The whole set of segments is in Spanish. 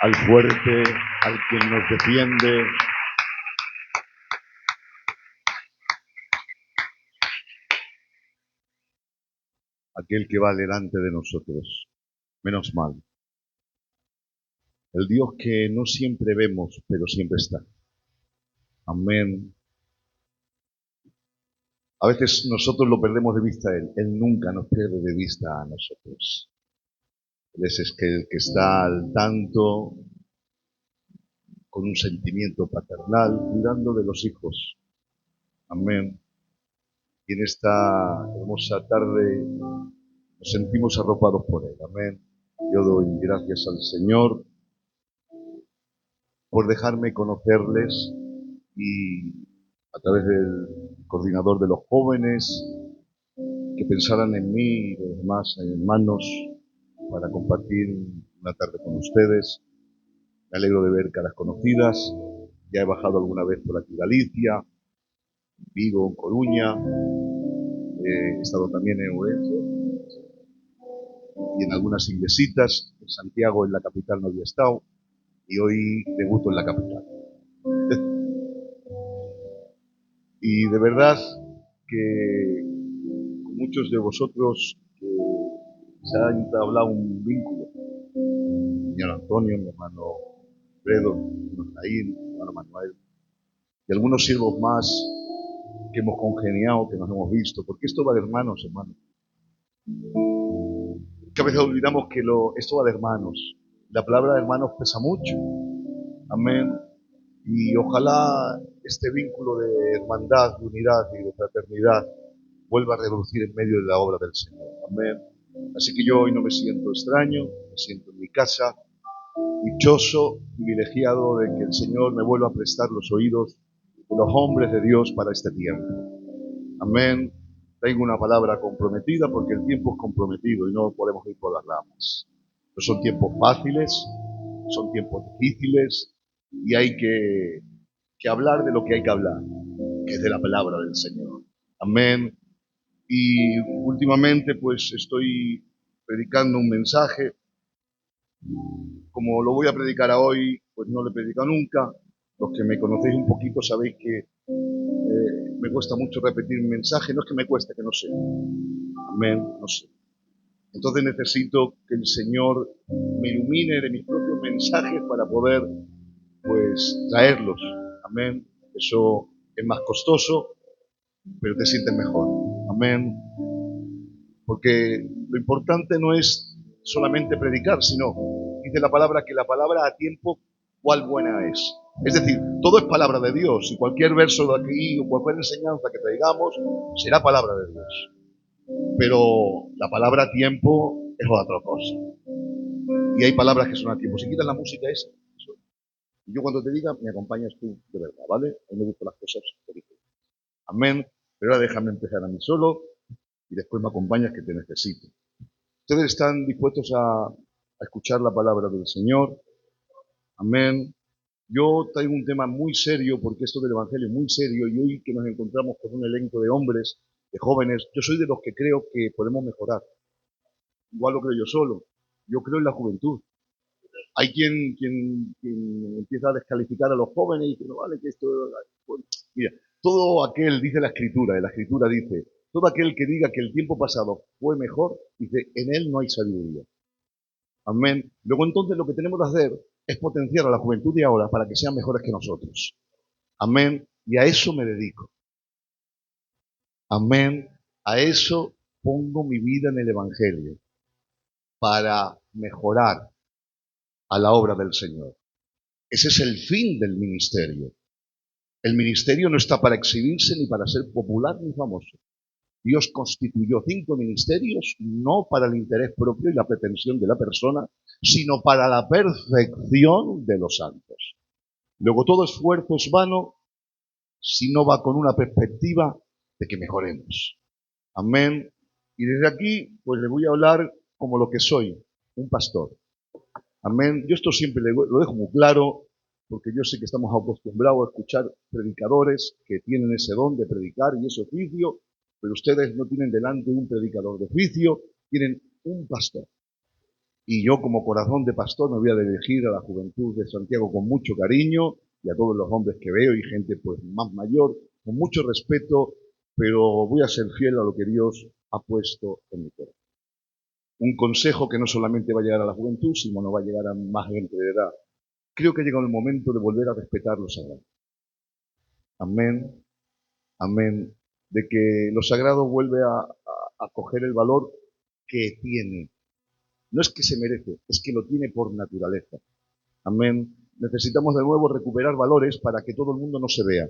al fuerte, al quien nos defiende. Aquel que va delante de nosotros. Menos mal. El Dios que no siempre vemos, pero siempre está. Amén. A veces nosotros lo perdemos de vista a Él. Él nunca nos pierde de vista a nosotros. Él es el que está al tanto, con un sentimiento paternal, cuidando de los hijos. Amén. Y en esta hermosa tarde nos sentimos arropados por Él. Amén. Yo doy gracias al Señor por dejarme conocerles y a través del coordinador de los jóvenes, que pensaran en mí y los demás hermanos para compartir una tarde con ustedes. Me alegro de ver caras conocidas. Ya he bajado alguna vez por aquí Galicia, Vigo, en Coruña, he estado también en Ourense y en algunas iglesitas. En Santiago, en la capital, no había estado y hoy debuto en la capital. Y de verdad que con muchos de vosotros se ha entablado un vínculo. Mi hermano Antonio, mi hermano Fredo, mi hermano Naín, mi hermano Manuel, y algunos siervos más que hemos congeniado, que nos hemos visto, porque esto va de hermanos, hermanos. Que a veces olvidamos que esto va de hermanos. La palabra de hermanos pesa mucho. Amén. Y ojalá este vínculo de hermandad, de unidad y de fraternidad vuelva a reducir en medio de la obra del Señor. Amén. Así que yo hoy no me siento extraño, me siento en mi casa, dichoso, privilegiado de que el Señor me vuelva a prestar los oídos de los hombres de Dios para este tiempo. Amén. Tengo una palabra comprometida porque el tiempo es comprometido y no podemos ir por las ramas. No son tiempos fáciles, son tiempos difíciles y hay que hablar de lo que hay que hablar, que es de la palabra del Señor. Amén. Y últimamente pues estoy predicando un mensaje. Como lo voy a predicar a hoy, pues no lo he predicado nunca. Los que me conocéis un poquito sabéis que me cuesta mucho repetir un mensaje. No es que me cueste, que no sé. Amén, no sé. Entonces necesito que el Señor me ilumine de mis propios mensajes para poder, pues, traerlos. Amén. Eso es más costoso, pero te sientes mejor. Amén. Porque lo importante no es solamente predicar, sino, dice la palabra, que la palabra a tiempo, cuál buena es. Es decir, todo es palabra de Dios y cualquier verso de aquí o cualquier enseñanza que traigamos será palabra de Dios. Pero la palabra a tiempo es otra cosa. Y hay palabras que son a tiempo. Si quitas la música esa, y yo cuando te diga, me acompañas tú de verdad, ¿vale? A mí me gustan las cosas películas. Amén. Pero ahora déjame empezar a mí solo y después me acompañas que te necesito. ¿Ustedes están dispuestos a escuchar la palabra del Señor? Amén. Yo traigo un tema muy serio, porque esto del Evangelio es muy serio, y hoy que nos encontramos con un elenco de hombres, de jóvenes, yo soy de los que creo que podemos mejorar. Igual lo creo yo solo. Yo creo en la juventud. Hay quien empieza a descalificar a los jóvenes y dice, no vale que esto... Bueno, mira, todo aquel, dice la escritura dice, todo aquel que diga que el tiempo pasado fue mejor, dice, en él no hay sabiduría. Amén. Luego entonces lo que tenemos que hacer es potenciar a la juventud de ahora para que sean mejores que nosotros. Amén. Y a eso me dedico. Amén. A eso pongo mi vida en el Evangelio, para mejorar a la obra del Señor. Ese es el fin del ministerio. El ministerio no está para exhibirse ni para ser popular ni famoso. Dios constituyó 5 ministerios no para el interés propio y la pretensión de la persona, sino para la perfección de los santos. Luego todo esfuerzo es vano si no va con una perspectiva de que mejoremos. Amén. Y desde aquí, pues le voy a hablar como lo que soy, un pastor. Amén. Yo esto siempre lo dejo muy claro, porque yo sé que estamos acostumbrados a escuchar predicadores que tienen ese don de predicar y ese oficio, pero ustedes no tienen delante un predicador de oficio, tienen un pastor. Y yo, como corazón de pastor, me voy a dirigir a la juventud de Santiago con mucho cariño y a todos los hombres que veo y gente pues más mayor, con mucho respeto, pero voy a ser fiel a lo que Dios ha puesto en mi corazón. Un consejo que no solamente va a llegar a la juventud, sino no va a llegar a más gente de edad. Creo que ha llegado el momento de volver a respetar lo sagrado. Amén, amén. De que lo sagrado vuelve a coger el valor que tiene. No es que se merece, es que lo tiene por naturaleza. Amén. Necesitamos de nuevo recuperar valores para que todo el mundo no se vea,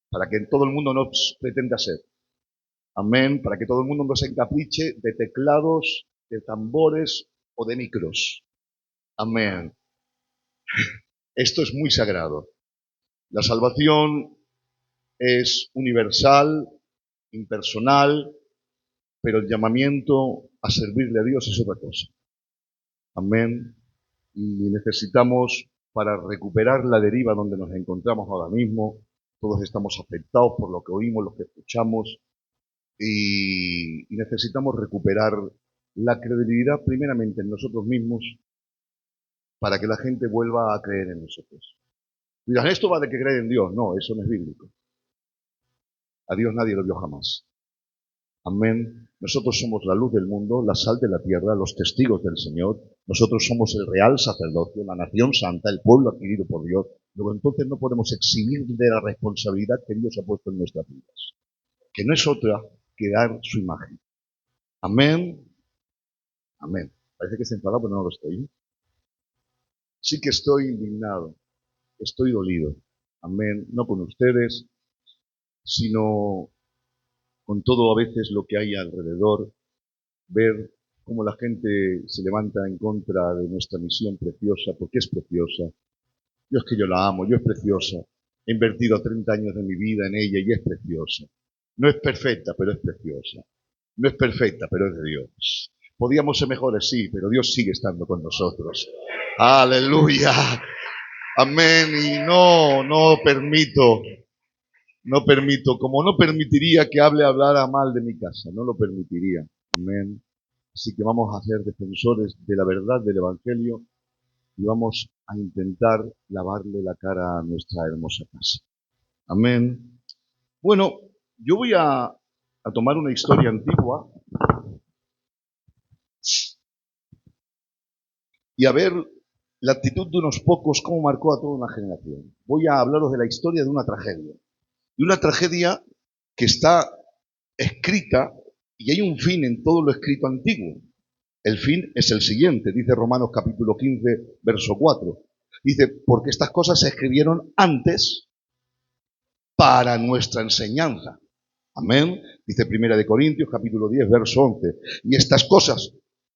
para que todo el mundo no pretenda ser. Amén. Para que todo el mundo no se encapriche de teclados, de tambores o de micros. Amén. Esto es muy sagrado. La salvación es universal, impersonal, pero el llamamiento a servirle a Dios es otra cosa. Amén. Y necesitamos, para recuperar la deriva donde nos encontramos ahora mismo, todos estamos afectados por lo que oímos, lo que escuchamos, y necesitamos recuperar la credibilidad primeramente en nosotros mismos para que la gente vuelva a creer en nosotros. Dirán, esto va de que creen en Dios. No, eso no es bíblico. A Dios nadie lo vio jamás. Amén. Nosotros somos la luz del mundo, la sal de la tierra, los testigos del Señor. Nosotros somos el real sacerdocio, la nación santa, el pueblo adquirido por Dios. Luego entonces no podemos eximir de la responsabilidad que Dios ha puesto en nuestras vidas, que no es otra que dar su imagen. Amén. Amén. Parece que se enfadado, pero no lo estoy. Sí que estoy indignado, estoy dolido. Amén. No con ustedes, sino con todo a veces lo que hay alrededor, ver cómo la gente se levanta en contra de nuestra misión preciosa, porque es preciosa. Yo es que yo la amo, yo es preciosa. He invertido 30 años de mi vida en ella y es preciosa. No es perfecta, pero es preciosa. No es perfecta, pero es de Dios. Podíamos ser mejores, sí, pero Dios sigue estando con nosotros. Aleluya. Amén. Y no permito, como no permitiría que hablara mal de mi casa, no lo permitiría. Amén. Así que vamos a ser defensores de la verdad del Evangelio y vamos a intentar lavarle la cara a nuestra hermosa casa. Amén. Bueno, yo voy a tomar una historia antigua y a ver la actitud de unos pocos, cómo marcó a toda una generación. Voy a hablaros de la historia de una tragedia. De una tragedia que está escrita y hay un fin en todo lo escrito antiguo. El fin es el siguiente, dice Romanos capítulo 15, verso 4. Dice, porque estas cosas se escribieron antes para nuestra enseñanza. Amén. Dice Primera de Corintios capítulo 10, verso 11. Y estas cosas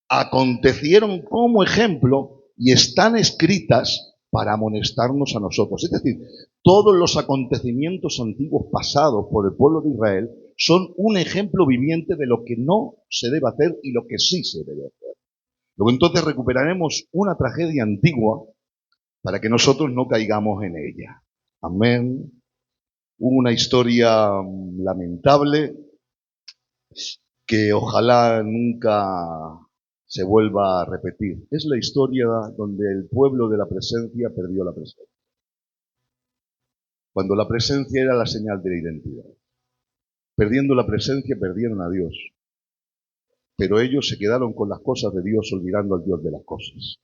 acontecieron como ejemplo y están escritas para amonestarnos a nosotros. Es decir, todos los acontecimientos antiguos pasados por el pueblo de Israel son un ejemplo viviente de lo que no se debe hacer y lo que sí se debe hacer. Luego entonces recuperaremos una tragedia antigua para que nosotros no caigamos en ella. Amén. Una historia lamentable que ojalá nunca se vuelva a repetir. Es la historia donde el pueblo de la presencia perdió la presencia. Cuando la presencia era la señal de la identidad. Perdiendo la presencia, perdieron a Dios. Pero ellos se quedaron con las cosas de Dios, olvidando al Dios de las cosas.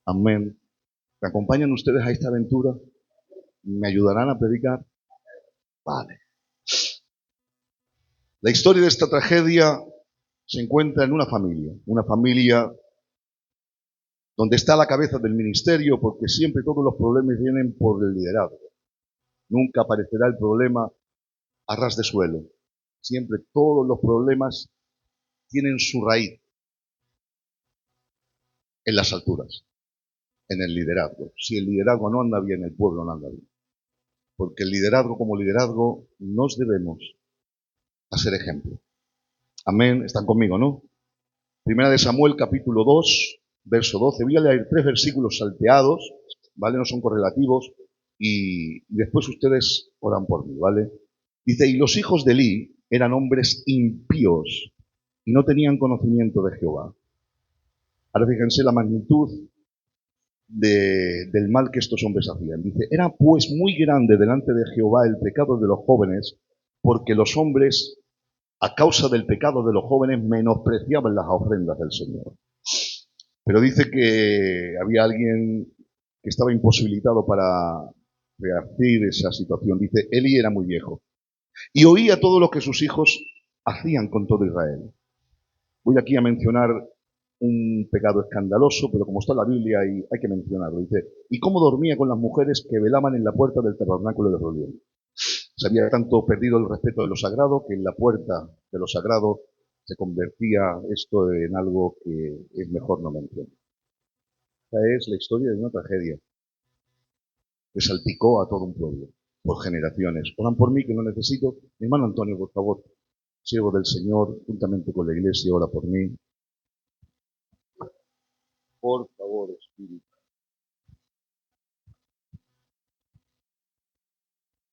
Amén. ¿Me acompañan ustedes a esta aventura? ¿Me ayudarán a predicar? Vale. La historia de esta tragedia se encuentra en una familia donde está la cabeza del ministerio, porque siempre todos los problemas vienen por el liderazgo. Nunca aparecerá el problema a ras de suelo. Siempre todos los problemas tienen su raíz en las alturas, en el liderazgo. Si el liderazgo no anda bien, el pueblo no anda bien. Porque el liderazgo como liderazgo nos debemos hacer ejemplo. Amén. Están conmigo, ¿no? Primera de Samuel, capítulo 2, verso 12. Voy a leer 3 versículos salteados, ¿vale? No son correlativos. Y después ustedes oran por mí, ¿vale? Dice, y los hijos de Elí eran hombres impíos y no tenían conocimiento de Jehová. Ahora fíjense la magnitud del mal que estos hombres hacían. Dice, era pues muy grande delante de Jehová el pecado de los jóvenes, porque los hombres, a causa del pecado de los jóvenes, menospreciaban las ofrendas del Señor. Pero dice que había alguien que estaba imposibilitado para revertir esa situación. Dice, Eli era muy viejo y oía todo lo que sus hijos hacían con todo Israel. Voy aquí a mencionar un pecado escandaloso, pero como está en la Biblia hay que mencionarlo. Dice, y cómo dormía con las mujeres que velaban en la puerta del tabernáculo de reunión. Se había tanto perdido el respeto de lo sagrado que en la puerta de lo sagrado se convertía esto en algo que es mejor no mencionar. Esta es la historia de una tragedia que salpicó a todo un pueblo por generaciones. Oran por mí que no necesito. Mi hermano Antonio, por favor, siervo del Señor, juntamente con la iglesia, ora por mí. Por favor, Espíritu.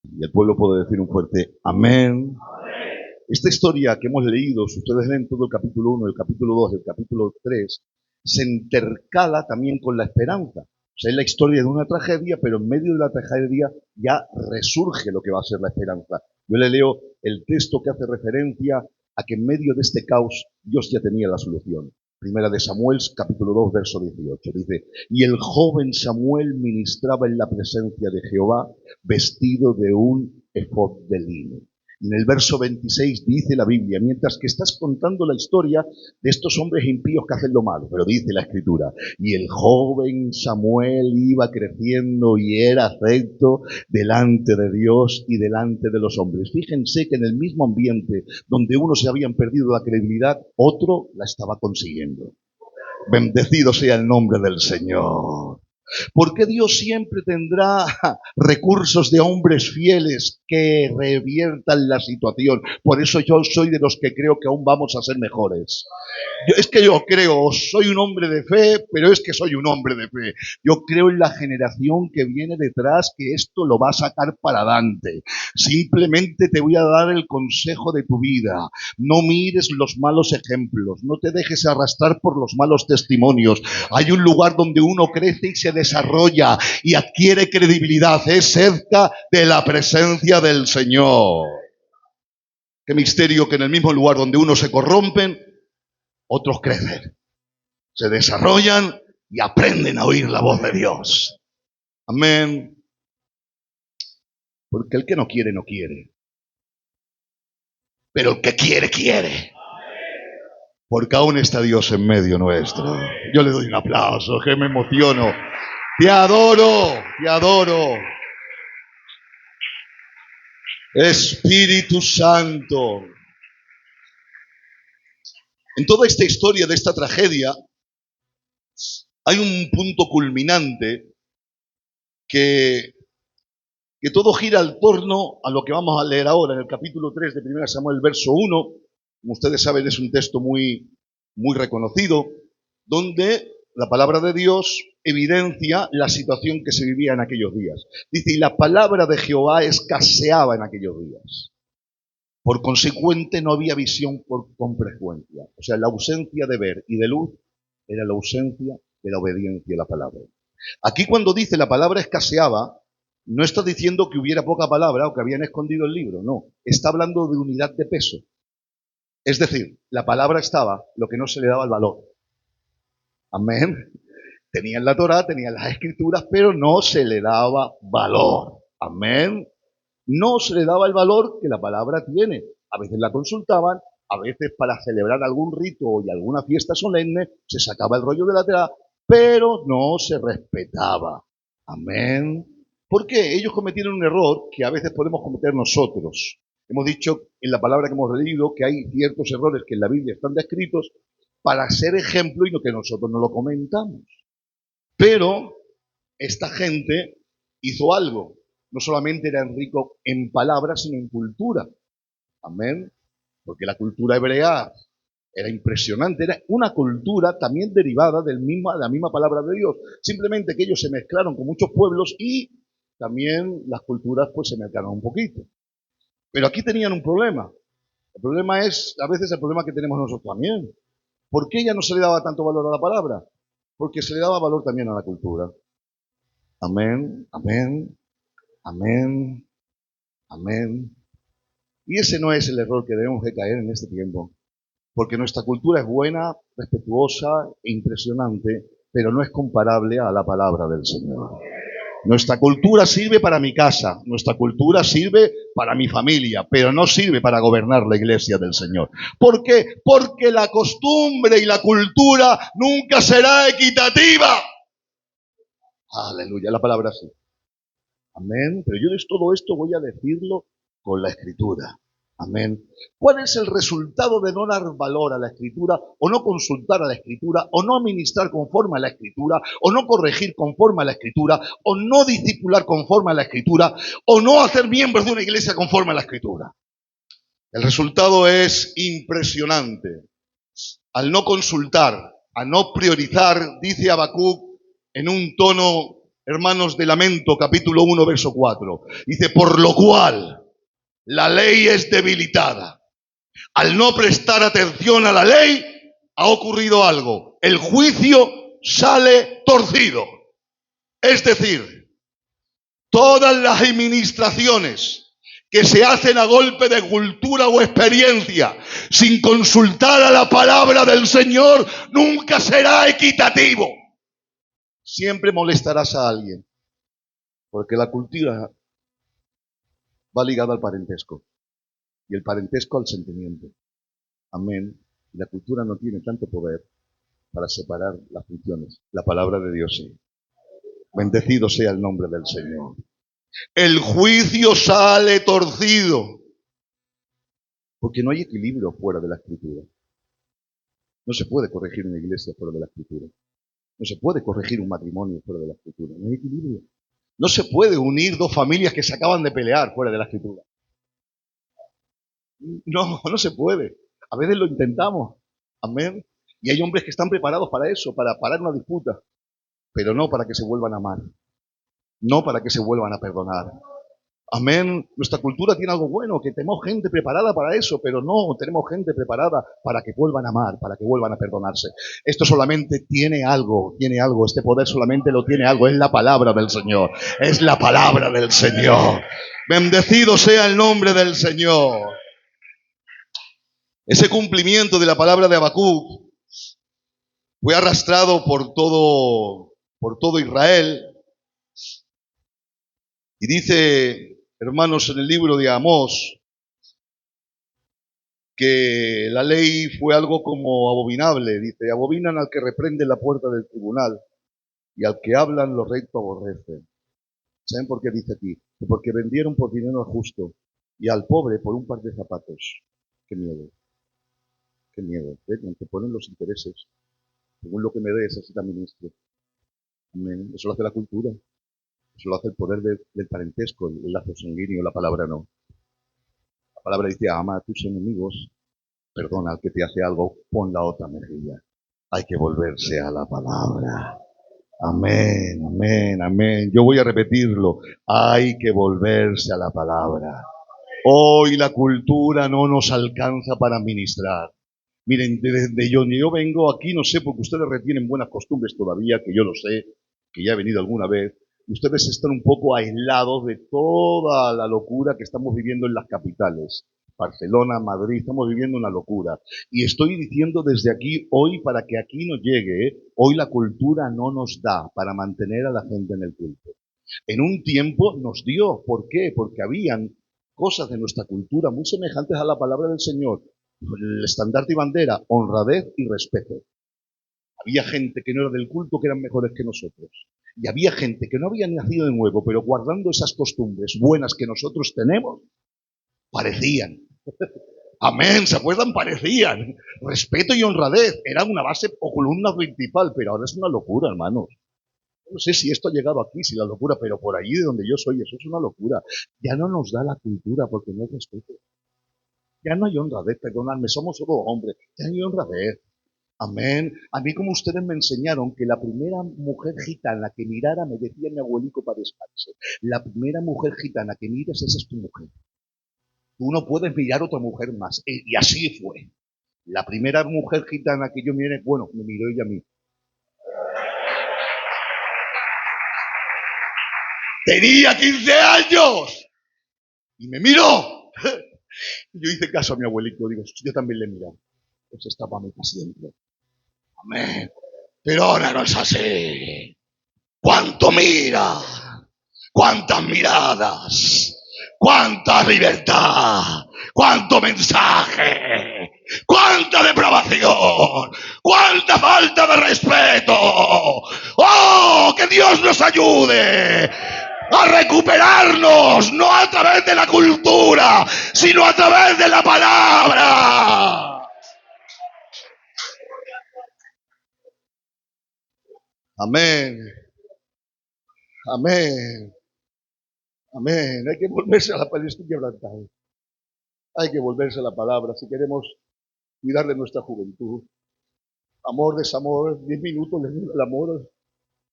Y el pueblo puede decir un fuerte amén. Esta historia que hemos leído, si ustedes leen todo el capítulo 1, el capítulo 2, el capítulo 3, se intercala también con la esperanza. O sea, es la historia de una tragedia, pero en medio de la tragedia ya resurge lo que va a ser la esperanza. Yo le leo el texto que hace referencia a que en medio de este caos Dios ya tenía la solución. Primera de Samuel, capítulo 2, verso 18. Dice, y el joven Samuel ministraba en la presencia de Jehová, vestido de un efod de lino. En el verso 26 dice la Biblia, mientras que estás contando la historia de estos hombres impíos que hacen lo malo, pero dice la Escritura, y el joven Samuel iba creciendo y era acepto delante de Dios y delante de los hombres. Fíjense que en el mismo ambiente donde unos se habían perdido la credibilidad, otro la estaba consiguiendo. Bendecido sea el nombre del Señor. Porque Dios siempre tendrá recursos de hombres fieles que reviertan la situación. Por eso yo soy de los que creo que aún vamos a ser mejores. Es que yo creo, soy un hombre de fe, pero es que soy un hombre de fe. Yo creo en la generación que viene detrás, que esto lo va a sacar para adelante. Simplemente te voy a dar el consejo de tu vida. No mires los malos ejemplos, no te dejes arrastrar por los malos testimonios. Hay un lugar donde uno crece y se desarrolla y adquiere credibilidad. Es cerca de la presencia del Señor. Qué misterio que en el mismo lugar donde unos se corrompen, otros crecen, se desarrollan y aprenden a oír la voz de Dios. Amén. Porque el que no quiere, no quiere. Pero el que quiere, quiere. Porque aún está Dios en medio nuestro. Yo le doy un aplauso, que me emociono. Te adoro, te adoro. Espíritu Santo. En toda esta historia de esta tragedia hay un punto culminante que todo gira al torno a lo que vamos a leer ahora en el capítulo 3 de 1 Samuel, verso 1. Como ustedes saben, es un texto muy reconocido, donde la palabra de Dios evidencia la situación que se vivía en aquellos días. Dice, y la palabra de Jehová escaseaba en aquellos días. Por consecuente, no había visión con frecuencia. O sea, la ausencia de ver y de luz era la ausencia de la obediencia a la palabra. Aquí cuando dice la palabra escaseaba, no está diciendo que hubiera poca palabra o que habían escondido el libro, no. Está hablando de unidad de peso. Es decir, la palabra estaba, lo que no se le daba el valor. Amén. Tenían la Torá, tenían las escrituras, pero no se le daba valor. Amén. No se le daba el valor que la palabra tiene. A veces la consultaban, a veces para celebrar algún rito y alguna fiesta solemne se sacaba el rollo de la Torá, pero no se respetaba. Amén. ¿Por qué? Ellos cometieron un error que a veces podemos cometer nosotros. Hemos dicho en la palabra que hemos leído que hay ciertos errores que en la Biblia están descritos para ser ejemplo y no que nosotros no lo comentamos. Pero esta gente hizo algo. No solamente eran ricos en palabras, sino en cultura. Amén. Porque la cultura hebrea era impresionante. Era una cultura también derivada de la misma palabra de Dios. Simplemente que ellos se mezclaron con muchos pueblos y también las culturas pues se mezclaron un poquito. Pero aquí tenían un problema. El problema es, a veces el problema que tenemos nosotros también. ¿Por qué ya no se le daba tanto valor a la palabra? Porque se le daba valor también a la cultura. Amén, amén, amén, amén. Y ese no es el error que debemos de caer en este tiempo. Porque nuestra cultura es buena, respetuosa e impresionante, pero no es comparable a la palabra del Señor. Nuestra cultura sirve para mi casa, nuestra cultura sirve para mi familia, pero no sirve para gobernar la iglesia del Señor. ¿Por qué? Porque la costumbre y la cultura nunca será equitativa. Aleluya, la palabra sí. Amén. Pero yo de todo esto voy a decirlo con la Escritura. Amén. ¿Cuál es el resultado de no dar valor a la Escritura, o no consultar a la Escritura, o no ministrar conforme a la Escritura, o no corregir conforme a la Escritura, o no discipular conforme a la Escritura, o no hacer miembros de una iglesia conforme a la Escritura? El resultado es impresionante. Al no consultar, a no priorizar, dice Habacuc en un tono, hermanos, de lamento, capítulo 1, verso 4. Dice, por lo cual la ley es debilitada. Al no prestar atención a la ley, ha ocurrido algo. El juicio sale torcido. Es decir, todas las administraciones que se hacen a golpe de cultura o experiencia, sin consultar a la palabra del Señor, nunca será equitativo. Siempre molestarás a alguien, porque la cultura va ligada al parentesco, y el parentesco al sentimiento. Amén. Y la cultura no tiene tanto poder para separar las funciones. La palabra de Dios sí. Bendecido sea el nombre del Señor. El juicio sale torcido, porque no hay equilibrio fuera de la Escritura. No se puede corregir una iglesia fuera de la Escritura. No se puede corregir un matrimonio fuera de la Escritura. No hay equilibrio. No se puede unir dos familias que se acaban de pelear fuera de la Escritura. No, no se puede. A veces lo intentamos. Amén. Y hay hombres que están preparados para eso, para parar una disputa, pero no para que se vuelvan a amar. No para que se vuelvan a perdonar. Amén. Nuestra cultura tiene algo bueno, que tenemos gente preparada para eso, pero no tenemos gente preparada para que vuelvan a amar, para que vuelvan a perdonarse. Esto solamente tiene algo, este poder solamente lo tiene algo, es la palabra del Señor, es la palabra del Señor. Bendecido sea el nombre del Señor. Ese cumplimiento de la palabra de Habacuc fue arrastrado por todo Israel. Y dice, hermanos, en el libro de Amós, que la ley fue algo como abominable. Dice, abominan al que reprende la puerta del tribunal, y al que hablan lo recto aborrecen. ¿Saben por qué dice aquí? Porque vendieron por dinero al justo y al pobre por un par de zapatos. Qué miedo, qué miedo. Te ponen los intereses. Según lo que me des, así te administro. Amén. Eso lo hace la cultura. Eso lo hace el poder del parentesco, el lazo sanguíneo. La palabra no. La palabra dice, ama a tus enemigos, perdona al que te hace algo, pon la otra mejilla. Hay que volverse a la palabra. Amén, amén, amén. Yo voy a repetirlo. Hay que volverse a la palabra. Hoy la cultura no nos alcanza para ministrar. Miren, desde yo vengo aquí, no sé, porque ustedes retienen buenas costumbres todavía, que yo lo sé, que ya he venido alguna vez. Ustedes están un poco aislados de toda la locura que estamos viviendo en las capitales. Barcelona, Madrid, estamos viviendo una locura. Y estoy diciendo desde aquí, hoy, para que aquí nos llegue, hoy la cultura no nos da para mantener a la gente en el culto. En un tiempo nos dio. ¿Por qué? Porque habían cosas de nuestra cultura muy semejantes a la palabra del Señor. El estandarte y bandera, honradez y respeto. Había gente que no era del culto que eran mejores que nosotros. Y había gente que no había nacido de nuevo, pero guardando esas costumbres buenas que nosotros tenemos, parecían. Amén, ¿se acuerdan? Parecían. Respeto y honradez eran una base o columna principal, pero ahora es una locura, hermanos. No sé si esto ha llegado aquí, si la locura, pero por allí de donde yo soy, eso es una locura. Ya no nos da la cultura porque no hay respeto. Ya no hay honradez, perdonadme, somos solo hombres. Ya no hay honradez. Amén. A mí, como ustedes me enseñaron, que la primera mujer gitana que mirara, me decía mi abuelito para descansar, la primera mujer gitana que mires, esa es tu mujer. Tú no puedes mirar a otra mujer más. Y así fue. La primera mujer gitana que yo miré, bueno, me miró ella a mí. Tenía 15 años y me miró. Yo hice caso a mi abuelito, digo, yo también le miré. Pues estaba muy paciente. Amén. Pero ahora no es así. ¿Cuánto mira? ¿Cuántas miradas? ¡Cuánta libertad! ¡Cuánto mensaje! ¡Cuánta depravación! ¡Cuánta falta de respeto! ¡Oh, que Dios nos ayude a recuperarnos, no a través de la cultura, sino a través de la palabra! Amén. Amén. Amén. Hay que volverse a la Palestina Blantal. Hay que volverse a la palabra si queremos cuidar de nuestra juventud. Amor, desamor, 10 minutos le dura el amor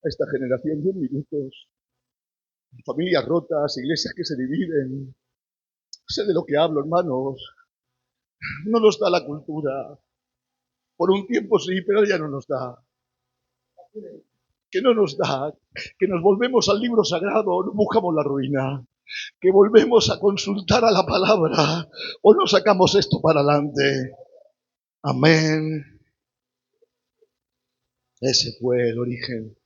a esta generación, 10 minutos. Familias rotas, iglesias que se dividen. Sé de lo que hablo, hermanos. No nos da la cultura. Por un tiempo sí, pero ya no nos da. Que no nos da. Que nos volvemos al libro sagrado, no buscamos la ruina. Que volvemos a consultar a la palabra o no sacamos esto para adelante. Amén. Ese fue el origen.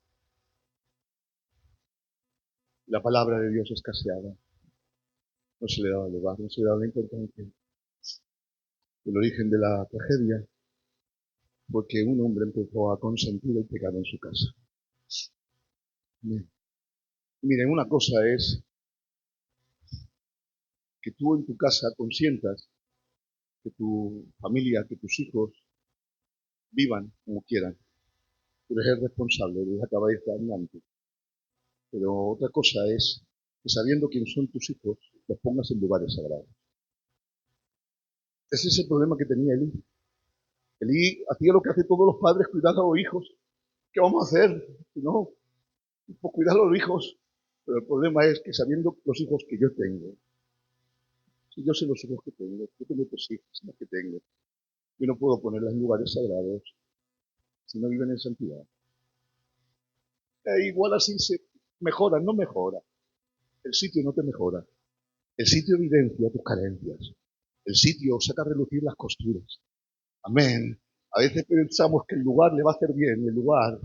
La palabra de Dios escaseaba. No se le daba lugar, no se le daba la importancia. El origen de la tragedia fue que un hombre empezó a consentir el pecado en su casa. Miren, una cosa es que tú en tu casa consientas que tu familia, que tus hijos vivan como quieran. Tú eres el responsable de la cabeza andante. Pero otra cosa es que sabiendo quién son tus hijos, los pongas en lugares sagrados. Ese es el problema que tenía Elí. Elí hacía lo que hacen todos los padres, cuidar a los hijos. ¿Qué vamos a hacer? No, pues cuidar a los hijos. Pero el problema es que sabiendo los hijos que yo tengo, si yo sé los hijos que tengo, yo tengo 3 hijas, las que tengo, yo no puedo ponerlas en lugares sagrados si no viven en santidad. Igual así se mejora, no mejora. El sitio no te mejora. El sitio evidencia tus carencias. El sitio saca a relucir las costuras. Amén. A veces pensamos que el lugar le va a hacer bien, el lugar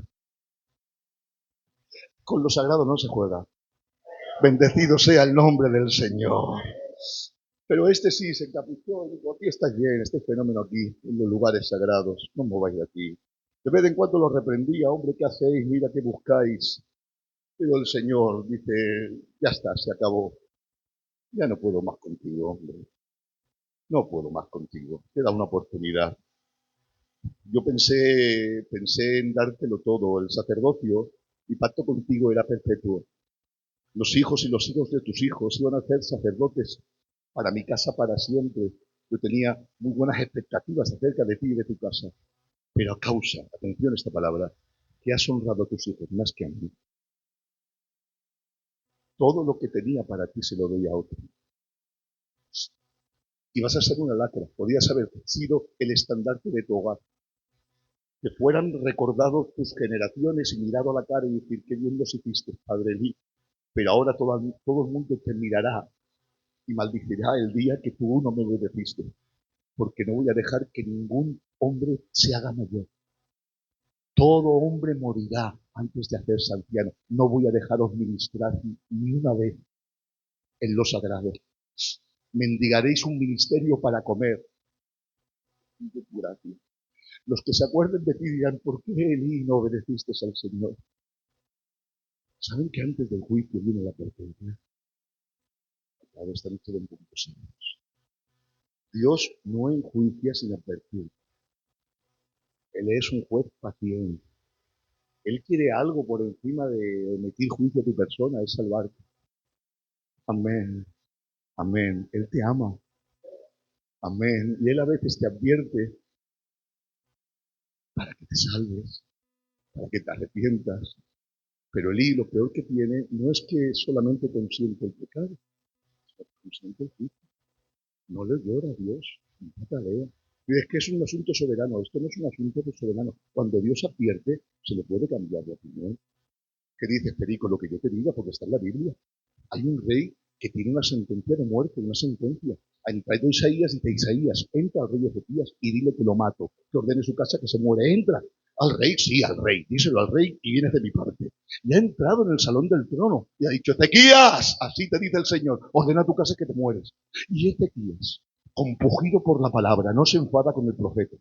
con lo sagrado no se juega. Bendecido sea el nombre del Señor. Pero este sí se encapuchó y dijo, aquí está bien, este fenómeno aquí, en los lugares sagrados, no mováis de aquí. De vez en cuando lo reprendía, hombre, ¿qué hacéis? Mira qué buscáis. Pero el Señor dice, ya está, se acabó. Ya no puedo más contigo, hombre. No puedo más contigo. Te da una oportunidad. Yo pensé en dártelo todo. El sacerdocio, mi pacto contigo era perpetuo. Los hijos y los hijos de tus hijos iban a ser sacerdotes para mi casa para siempre. Yo tenía muy buenas expectativas acerca de ti y de tu casa. Pero a causa, atención a esta palabra, que has honrado a tus hijos más que a mí. Todo lo que tenía para ti se lo doy a otro. Y vas a ser una lacra. Podías haber sido el estandarte de tu hogar. Que fueran recordados tus generaciones y mirado a la cara y decir, qué bien los hiciste, Padre Lee. Pero ahora todo el mundo te mirará y maldicirá el día que tú no me obedeciste. Porque no voy a dejar que ningún hombre se haga mayor. Todo hombre morirá antes de hacerse anciano. No voy a dejaros ministrar ni una vez en lo sagrado. Mendigaréis un ministerio para comer. Los que se acuerden de ti dirán, ¿por qué Elí no obedeciste al Señor? ¿Saben que antes del juicio viene la advertencia? Ahora están todos un poquito serios. Dios no enjuicia sin advertir. Él es un juez paciente. Él quiere algo por encima de emitir juicio a tu persona, es salvarte. Amén. Amén. Él te ama. Amén. Y Él a veces te advierte para que te salves, para que te arrepientas. Pero Elí lo peor que tiene no es que solamente consiente el pecado, sino que consiente el juicio. No le llora a Dios, no patalea. Y es que es un asunto soberano, esto no es un asunto soberano. Cuando Dios advierte, se le puede cambiar de opinión. ¿Qué dices, Perico? Lo que yo te diga, porque está en la Biblia. Hay un rey que tiene una sentencia de muerte, una sentencia. Ha traído Isaías y dice, Isaías, entra al rey Ezequías y dile que lo mato, que ordene su casa que se muere. Entra al rey, sí, al rey, díselo al rey y vienes de mi parte. Y ha entrado en el salón del trono y ha dicho, Ezequías, así te dice el Señor, ordena tu casa que te mueres. Y Ezequías, compugido por la palabra, no se enfada con el profeta.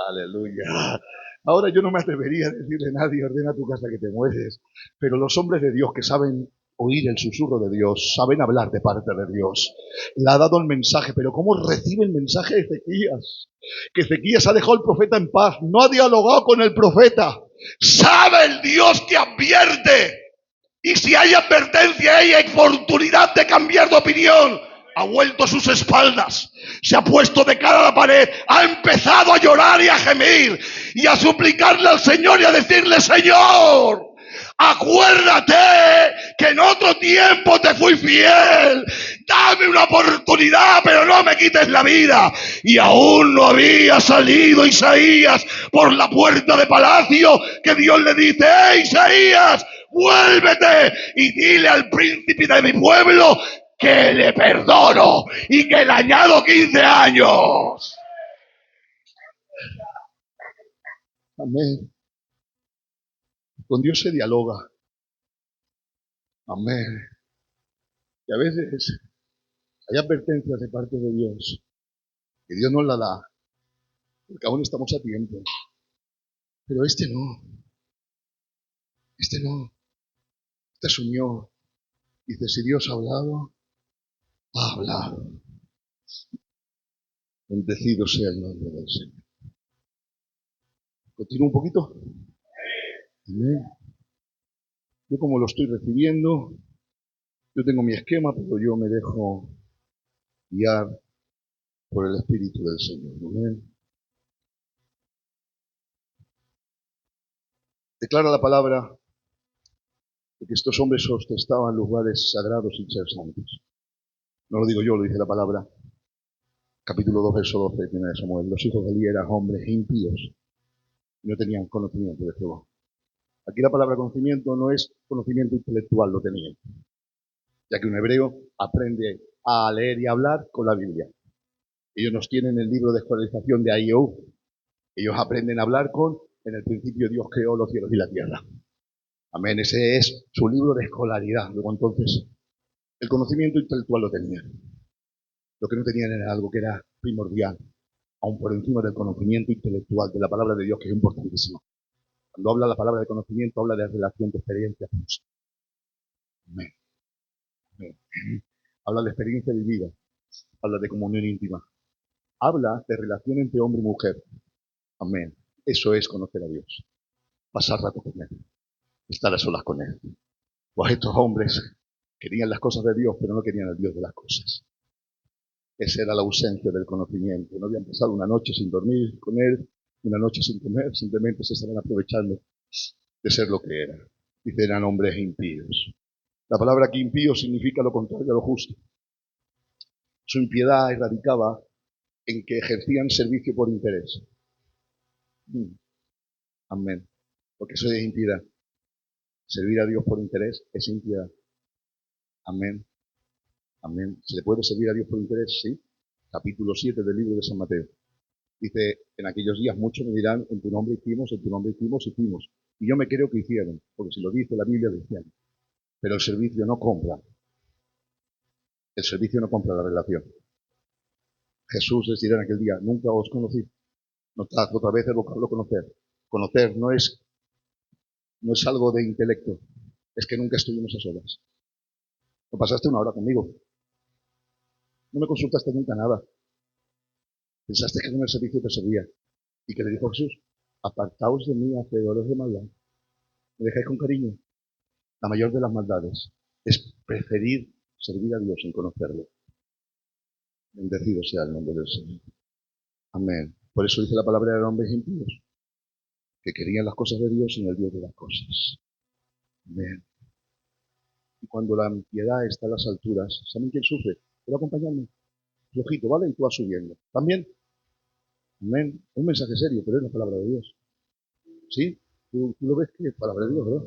Aleluya. Ahora yo no me atrevería a decirle a nadie, ordena tu casa que te mueres. Pero los hombres de Dios que saben oír el susurro de Dios, saben hablar de parte de Dios. Le ha dado el mensaje, pero ¿cómo recibe el mensaje de Ezequías? Que Ezequías ha dejado al profeta en paz, no ha dialogado con el profeta. Sabe el Dios que advierte. Y si hay advertencia, hay oportunidad de cambiar de opinión. Ha vuelto sus espaldas, se ha puesto de cara a la pared, ha empezado a llorar y a gemir y a suplicarle al Señor y a decirle, Señor, acuérdate que en otro tiempo te fui fiel, dame una oportunidad, pero no me quites la vida. Y aún no había salido Isaías por la puerta de palacio que Dios le dice, Isaías, vuélvete y dile al príncipe de mi pueblo que le perdono y que le añado 15 años. Amén. Con Dios se dialoga. Amén. Y a veces hay advertencias de parte de Dios que Dios nos la da, porque aún estamos a tiempo. Pero este no. Este no. Este asumió. Dice, si Dios ha hablado, ha hablado. Bendecido sea el nombre del Señor. Continúo un poquito. Amén. Yo como lo estoy recibiendo, yo tengo mi esquema, pero yo me dejo guiar por el Espíritu del Señor. Amén. Declara la palabra de que estos hombres ostentaban lugares sagrados y ser santos. No lo digo yo, lo dice la palabra. Capítulo 2, verso 12, de Samuel. Los hijos de Elí eran hombres impíos y no tenían conocimiento de Jehová. Aquí la palabra conocimiento no es conocimiento intelectual, lo tenían. Ya que un hebreo aprende a leer y a hablar con la Biblia. Ellos nos tienen el libro de escolarización de I.O. Ellos aprenden a hablar con, en el principio Dios creó los cielos y la tierra. Amén, ese es su libro de escolaridad. Luego entonces, el conocimiento intelectual lo tenían. Lo que no tenían era algo que era primordial, aún por encima del conocimiento intelectual, de la palabra de Dios, que es importantísimo. Cuando habla la palabra de conocimiento, habla de relación, de experiencia. Amén. Amén. Habla de experiencia vivida, habla de comunión íntima, habla de relación entre hombre y mujer. Amén. Eso es conocer a Dios. Pasar rato con Él. Estar a solas con Él. Pues estos hombres querían las cosas de Dios, pero no querían al Dios de las cosas. Esa era la ausencia del conocimiento. No habían pasado una noche sin dormir con Él, una noche sin comer, simplemente se estaban aprovechando de ser lo que eran. Dice, eran hombres impíos. La palabra aquí impío significa lo contrario a lo justo. Su impiedad radicaba en que ejercían servicio por interés. Amén. Porque eso es impiedad. Servir a Dios por interés es impiedad. Amén. Amén. ¿Se le puede servir a Dios por interés? Sí. Capítulo 7 del libro de San Mateo. Dice, en aquellos días muchos me dirán, en tu nombre hicimos, hicimos. Y yo me creo que hicieron, porque si lo dice la Biblia, lo hicieron. Pero el servicio no compra. El servicio no compra la relación. Jesús les dirá en aquel día, nunca os conocí. Notad otra vez el vocablo conocer. Conocer no es algo de intelecto, es que nunca estuvimos a solas. No pasaste una hora conmigo. No me consultaste nunca nada. Pensaste que con el servicio te servía. ¿Y que le dijo Jesús? Apartaos de mí, hacedores de maldad. Me dejáis con cariño. La mayor de las maldades es preferir servir a Dios sin conocerlo. Bendecido sea el nombre del Señor. Amén. Por eso dice la palabra de hombres impíos, que querían las cosas de Dios sin el Dios de las cosas. Amén. Y cuando la impiedad está a las alturas, ¿saben quién sufre? ¿Puedo acompañarme? flojito, ¿vale? Y tú vas subiendo. También, amén. Un mensaje serio, pero es la palabra de Dios. ¿Sí? Tú lo ves que es palabra de Dios, ¿verdad?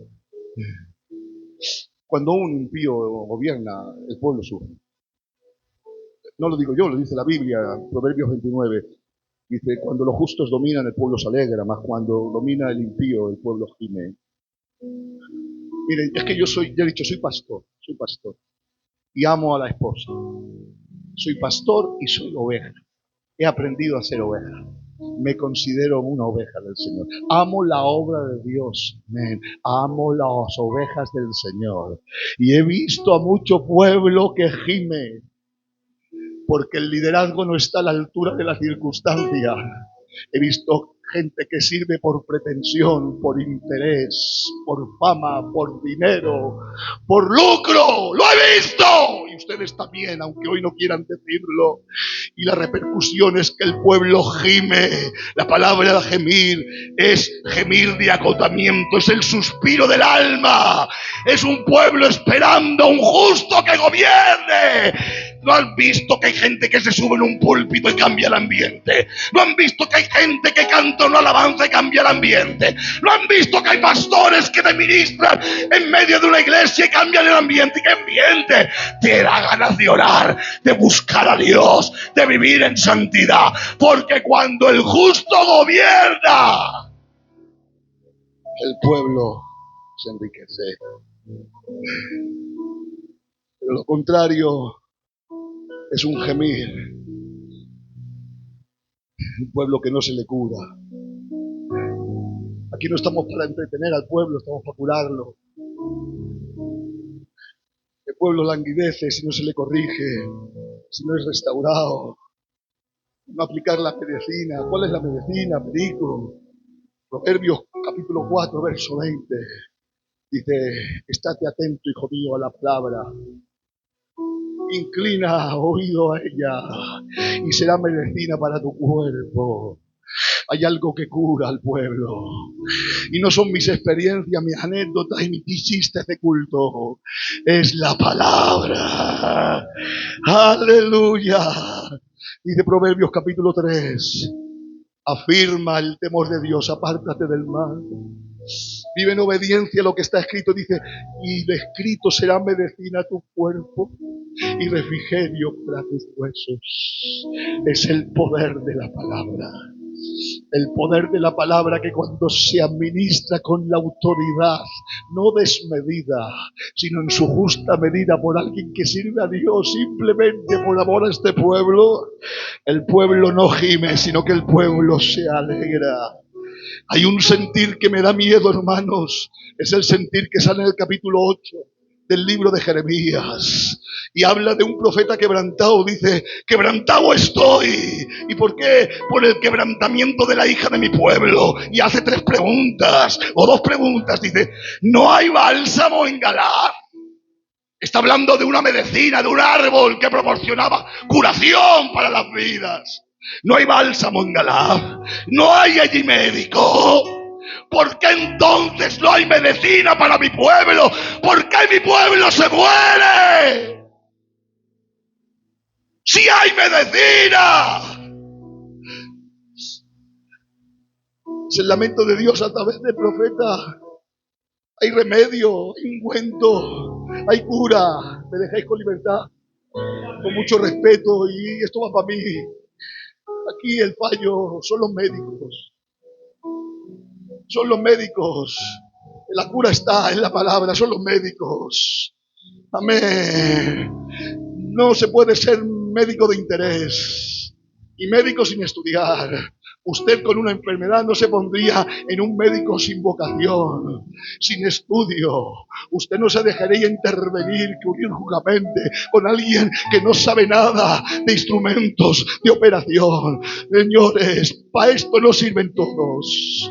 Cuando un impío gobierna, el pueblo sufre. No lo digo yo, lo dice la Biblia, Proverbios 29. Dice, cuando los justos dominan, el pueblo se alegra, más cuando domina el impío, el pueblo gime. Miren, es que yo ya he dicho, soy pastor, y amo a la esposa. Soy pastor y soy oveja. He aprendido a ser oveja. Me considero una oveja del Señor. Amo la obra de Dios. Amén. Amo las ovejas del Señor. Y he visto a mucho pueblo que gime porque el liderazgo no está a la altura de la circunstancia. He visto gente que sirve por pretensión, por interés, por fama, por dinero, por lucro. ¡Lo he visto! Y ustedes también, aunque hoy no quieran decirlo. Y la repercusión es que el pueblo gime. La palabra gemir es gemir de agotamiento, es el suspiro del alma. Es un pueblo esperando a un justo que gobierne. ¿No han visto que hay gente que se sube en un púlpito y cambia el ambiente? ¿No han visto que hay gente que canta una alabanza y cambia el ambiente? ¿No han visto que hay pastores que te ministran en medio de una iglesia y cambian el ambiente? ¿Y qué ambiente? Te da ganas de orar, de buscar a Dios, de vivir en santidad. Porque cuando el justo gobierna, el pueblo se enriquece. Pero lo contrario es un gemir. Un pueblo que no se le cura. Aquí no estamos para entretener al pueblo, estamos para curarlo. El pueblo languidece si no se le corrige, si no es restaurado. No aplicar la medicina. ¿Cuál es la medicina? Médico. Proverbios capítulo 4, verso 20. Dice, estate atento, hijo mío, a la palabra. Inclina oído a ella y será medicina para tu cuerpo. Hay algo que cura al pueblo. Y no son mis experiencias, mis anécdotas y mis chistes de culto. Es la palabra. Aleluya. Dice Proverbios capítulo 3. Afirma el temor de Dios, apártate del mal. Vive en obediencia a lo que está escrito. Dice, y lo escrito será medicina a tu cuerpo y refrigerio para tus huesos. Es el poder de la palabra. El poder de la palabra que cuando se administra con la autoridad, no desmedida, sino en su justa medida por alguien que sirve a Dios simplemente por amor a este pueblo, el pueblo no gime, sino que el pueblo se alegra. Hay un sentir que me da miedo, hermanos. Es el sentir que sale en el capítulo 8 del libro de Jeremías. Y habla de un profeta quebrantado. Dice, quebrantado estoy. ¿Y por qué? Por el quebrantamiento de la hija de mi pueblo. Y hace 3 preguntas, o 2 preguntas. Dice, ¿no hay bálsamo en Galaad? Está hablando de una medicina, de un árbol que proporcionaba curación para las vidas. No hay bálsamo en Galaad. No hay allí médico. ¿Por qué entonces no hay medicina para mi pueblo? ¿Por qué mi pueblo se muere? ¡Sí hay medicina! Es el lamento de Dios a través del profeta. Hay remedio, hay ungüento, hay cura. Me dejáis con libertad, con mucho respeto, y esto va para mí. Aquí el fallo son los médicos. Son los médicos. La cura está en la palabra, son los médicos. Amén. No se puede ser médico de interés y médico sin estudiar. Usted con una enfermedad no se pondría en un médico sin vocación, sin estudio. Usted no se dejaría intervenir quirúrgicamente con alguien que no sabe nada de instrumentos de operación. Señores, para esto no sirven todos.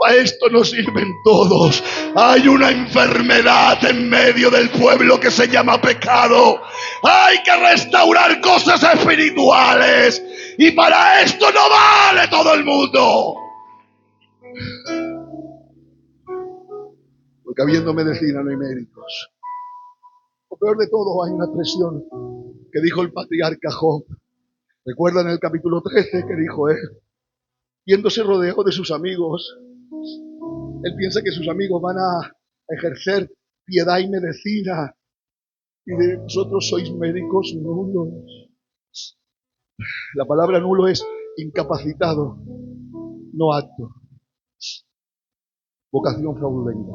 Para esto no sirven todos. Hay una enfermedad en medio del pueblo que se llama pecado. Hay que restaurar cosas espirituales. Y para esto no vale todo el mundo. Porque habiendo medicina no hay médicos. Lo peor de todo, hay una expresión que dijo el patriarca Job. Recuerdan el capítulo 13 que dijo él, viéndose rodeado de sus amigos, él piensa que sus amigos van a ejercer piedad y medicina, y de vosotros sois médicos nulos. La palabra nulo es incapacitado, no apto. Vocación fraudulenta.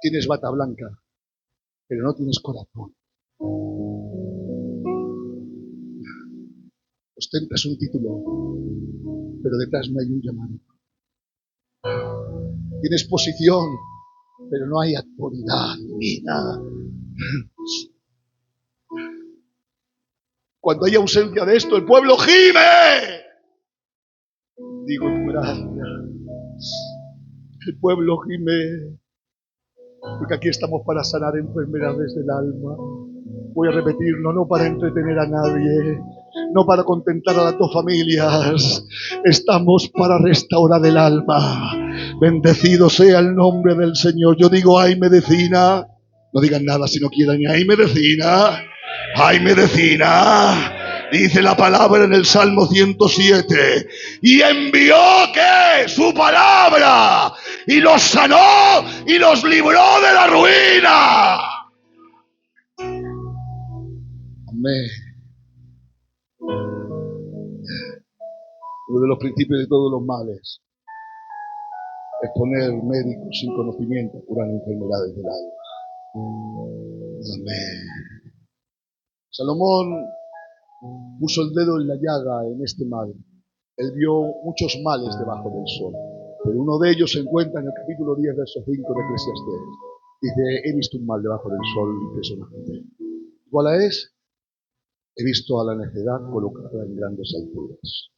Tienes bata blanca, pero no tienes corazón. Ostentas un título, pero detrás no hay un llamado. Tienes posición, pero no hay autoridad divina. Cuando hay ausencia de esto, el pueblo gime. Digo tu gracia. El pueblo gime. Porque aquí estamos para sanar enfermedades del alma. Voy a repetirlo, no para entretener a nadie, no para contentar a las dos familias. Estamos para restaurar el alma. Bendecido sea el nombre del Señor. Yo digo, hay medicina. No digan nada si no quieren. Hay medicina. Hay medicina. Dice la palabra en el Salmo 107. Y envió, ¿qué? Su palabra. Y los sanó y los libró de la ruina. Amén. Uno de los principios de todos los males es poner médicos sin conocimiento a curar enfermedades del alma. Amén. Salomón puso el dedo en la llaga en este mal. Él vio muchos males debajo del sol, pero uno de ellos se encuentra en el capítulo 10, verso 5 de Eclesiastés. Dice, he visto un mal debajo del sol impresionante. ¿Cuál es? He visto a la necedad colocada en grandes alturas.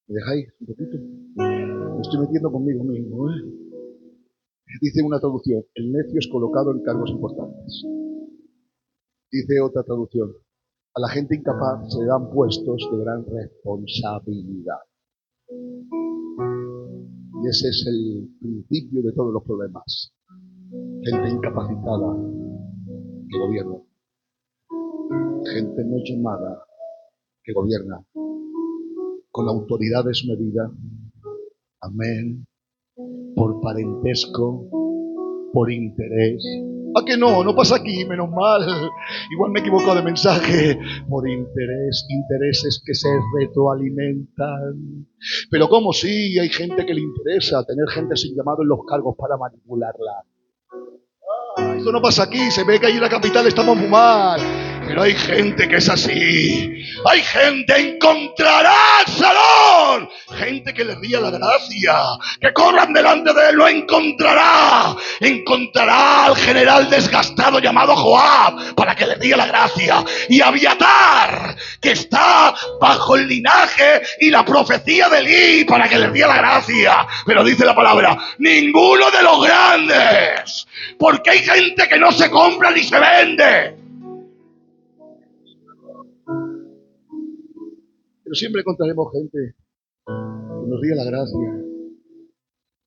¿Me dejáis un poquito? Me estoy metiendo conmigo mismo, Dice una traducción, el necio es colocado en cargos importantes. Dice otra traducción, a la gente incapaz se le dan puestos de gran responsabilidad. Y ese es el principio de todos los problemas. Gente incapacitada que gobierna. Gente no llamada que gobierna con autoridad desmedida. Amén. Por parentesco, por interés. ¿A que no? No pasa aquí, menos mal. Igual me he equivocado de mensaje. Por interés, intereses que se retroalimentan. Pero como sí, hay gente que le interesa tener gente sin llamado en los cargos para manipularla. Esto no pasa aquí, se ve que ahí en la capital estamos muy mal. Pero hay gente que es así. Hay gente, encontrará el salón. Gente que le ría la gracia. Que corran delante de él, lo encontrará. Encontrará al general desgastado llamado Joab para que le ría la gracia. Y Abiatar, que está bajo el linaje y la profecía de Elí para que le ría la gracia. Pero dice la palabra, ninguno de los grandes. Porque hay gente que no se compra ni se vende. Pero siempre encontraremos gente que nos ría la gracia.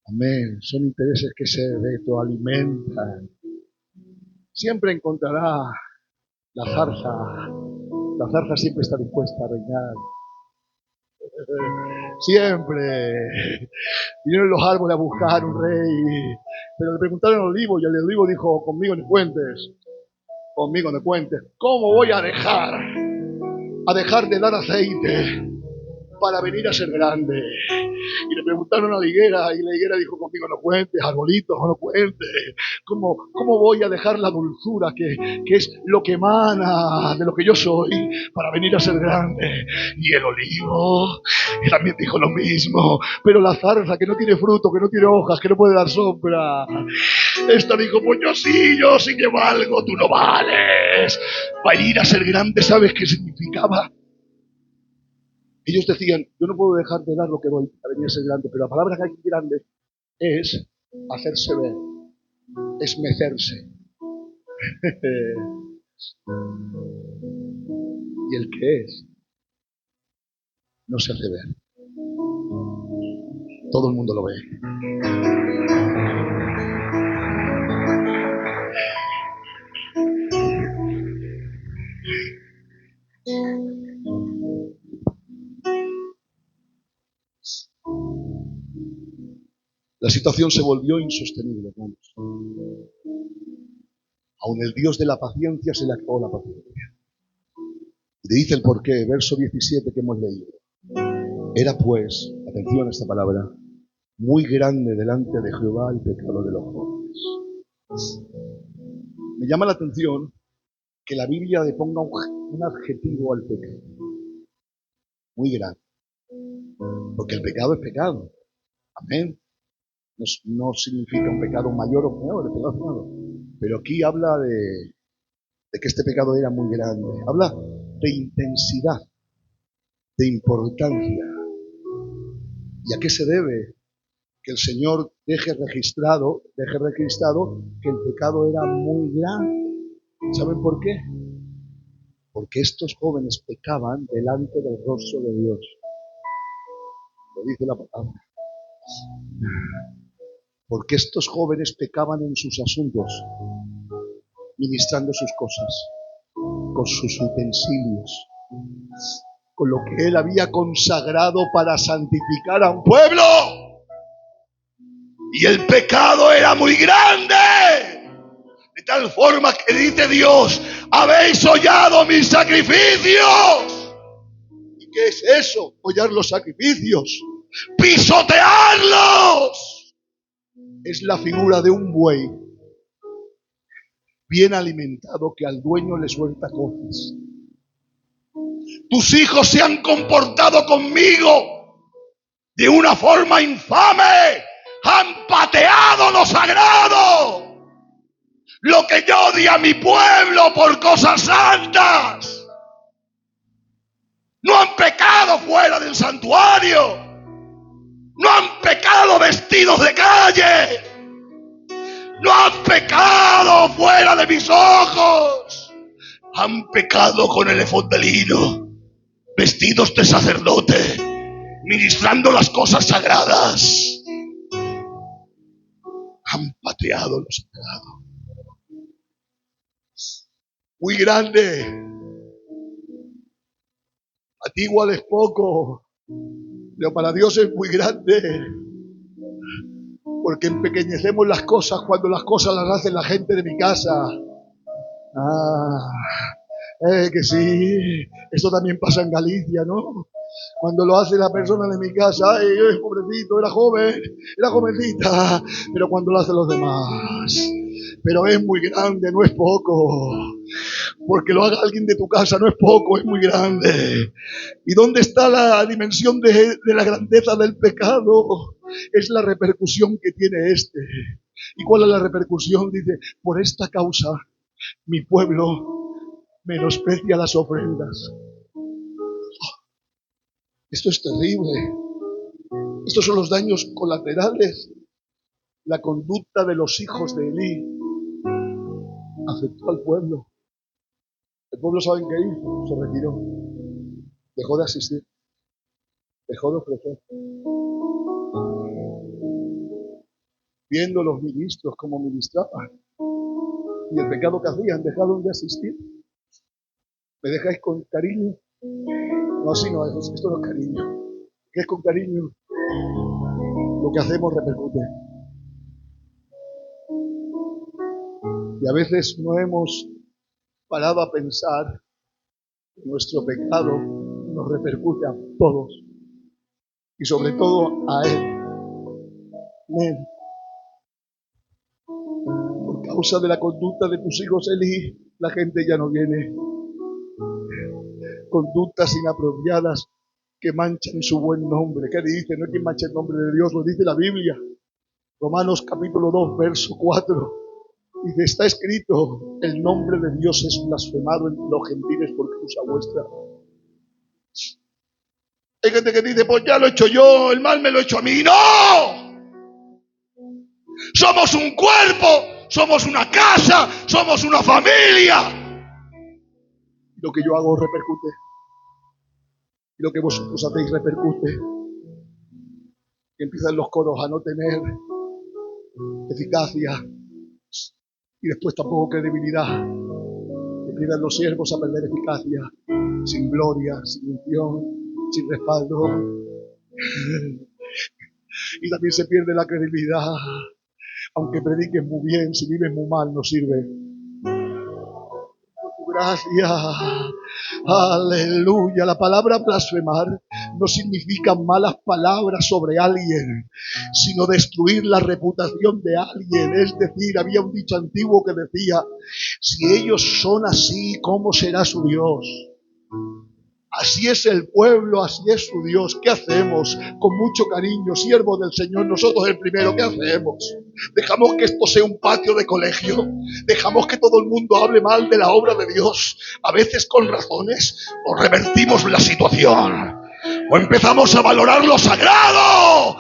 Amén. Son intereses que se retroalimentan. Siempre encontrará la zarza. La zarza siempre está dispuesta a reinar. Siempre. Vinieron los árboles a buscar un rey. Pero le preguntaron al olivo y el olivo dijo, conmigo no cuentes. Conmigo no cuentes. ¿Cómo voy a dejar de dar aceite para venir a ser grande? Y le preguntaron a la higuera y la higuera dijo, conmigo no cuentes, arbolito, no cuentes. ¿Cómo voy a dejar la dulzura que es lo que emana de lo que yo soy para venir a ser grande? Y el olivo también dijo lo mismo. Pero la zarza que no tiene fruto, que no tiene hojas, que no puede dar sombra, esta dijo, pues yo sí que valgo, tú no vales. Para ir a ser grande, ¿sabes qué significaba? Ellos decían, yo no puedo dejar de dar lo que doy para venir a ser grande, pero la palabra que hay grande es hacerse ver, es mecerse. Y el que es, no se hace ver. Todo el mundo lo ve. situación se volvió insostenible, hermanos. Aun el Dios de la paciencia se le acabó la paciencia. Y te dice el porqué, verso 17 que hemos leído. Era pues, atención a esta palabra, muy grande delante de Jehová el pecado de los jóvenes. Me llama la atención que la Biblia le ponga un adjetivo al pecado. Muy grande. Porque el pecado es pecado. Amén. No significa un pecado mayor o menor, el pecado es pecado. Pero aquí habla de que este pecado era muy grande. Habla de intensidad, de importancia. ¿Y a qué se debe? Que el Señor deje registrado que el pecado era muy grande. ¿Saben por qué? Porque estos jóvenes pecaban delante del rostro de Dios. Lo dice la palabra. Porque estos jóvenes pecaban en sus asuntos, ministrando sus cosas, con sus utensilios, con lo que Él había consagrado para santificar a un pueblo. Y el pecado era muy grande. De tal forma que dice Dios, habéis hollado mis sacrificios. ¿Y qué es eso? Hollar los sacrificios. Pisotearlos. Es la figura de un buey bien alimentado que al dueño le suelta cosas. Tus hijos se han comportado conmigo de una forma infame. Han pateado lo sagrado. Lo que yo di a mi pueblo por cosas santas. No han pecado fuera del santuario. No han pecado vestidos de calle. No han pecado fuera de mis ojos. Han pecado con el efod de lino, vestidos de sacerdote, ministrando las cosas sagradas. Han pateado lo sagrado. Muy grande. A ti igual es poco, pero para Dios es muy grande. Porque empequeñecemos las cosas cuando las cosas las hace la gente de mi casa. Que sí, esto también pasa en Galicia, ¿no? Cuando lo hace la persona de mi casa, ay, pobrecito, era joven, era jovencita, pero cuando lo hacen los demás. Pero es muy grande, no es poco. Porque lo haga alguien de tu casa no es poco, es muy grande. ¿Y dónde está la dimensión de la grandeza del pecado? Es la repercusión que tiene este. ¿Y cuál es la repercusión? Dice, por esta causa mi pueblo menosprecia las ofrendas. Esto es terrible. Estos son los daños colaterales. La conducta de los hijos de Elí afectó al pueblo. El pueblo, ¿saben qué hizo? Se retiró. Dejó de asistir. Dejó de ofrecer. Viendo los ministros como ministraban y el pecado que hacían, dejaron de asistir. ¿Me dejáis con cariño? No, así no es. Esto no es cariño. ¿Qué es con cariño? Lo que hacemos repercute. Y a veces no hemos parado a pensar que nuestro pecado nos repercute a todos y sobre todo a Él. Amén. Por causa de la conducta de tus hijos, Eli, la gente ya no viene. Conductas inapropiadas que manchan su buen nombre. ¿Qué dice? No es que manche el nombre de Dios, lo dice la Biblia. Romanos capítulo 2, verso 4. Dice, está escrito, el nombre de Dios es blasfemado entre los gentiles por causa vuestra. Hay gente que dice, pues ya lo he hecho yo, el mal me lo he hecho a mí. ¡No! Somos un cuerpo, somos una casa, somos una familia. Lo que yo hago repercute. Y lo que vosotros hacéis repercute. Y empiezan los coros a no tener eficacia. Y después tampoco credibilidad. Empiezan los siervos a perder eficacia. Sin gloria, sin unción, sin respaldo. Y también se pierde la credibilidad. Aunque prediques muy bien, si vives muy mal, no sirve. Gracias. Aleluya. La palabra blasfemar no significa malas palabras sobre alguien, sino destruir la reputación de alguien. Es decir, había un dicho antiguo que decía: si ellos son así, ¿cómo será su Dios? Así es el pueblo, así es su Dios. ¿Qué hacemos? Con mucho cariño, siervos del Señor, nosotros el primero, ¿qué hacemos? Dejamos que esto sea un patio de colegio. Dejamos que todo el mundo hable mal de la obra de Dios, a veces con razones, o revertimos la situación, o empezamos a valorar lo sagrado.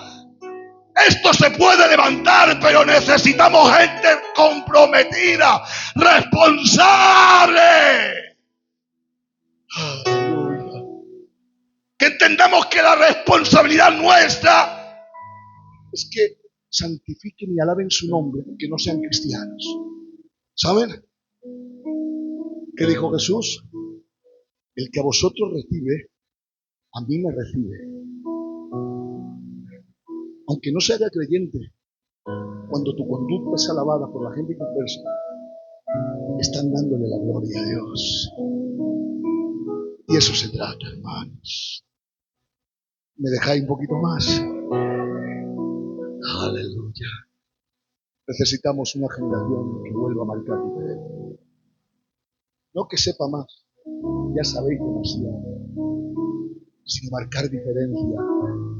Esto se puede levantar, pero necesitamos gente comprometida, responsable. Que entendamos que la responsabilidad nuestra es que santifiquen y alaben su nombre, aunque no sean cristianos. ¿Saben qué dijo Jesús? El que a vosotros recibe, a mí me recibe. Aunque no se haga creyente, cuando tu conducta es alabada por la gente que conversa, están dándole la gloria a Dios. Y eso se trata, hermanos. ¿Me dejáis un poquito más? Aleluya. Necesitamos una generación que vuelva a marcar diferencia. No que sepa más, ya sabéis demasiado, sino marcar diferencia.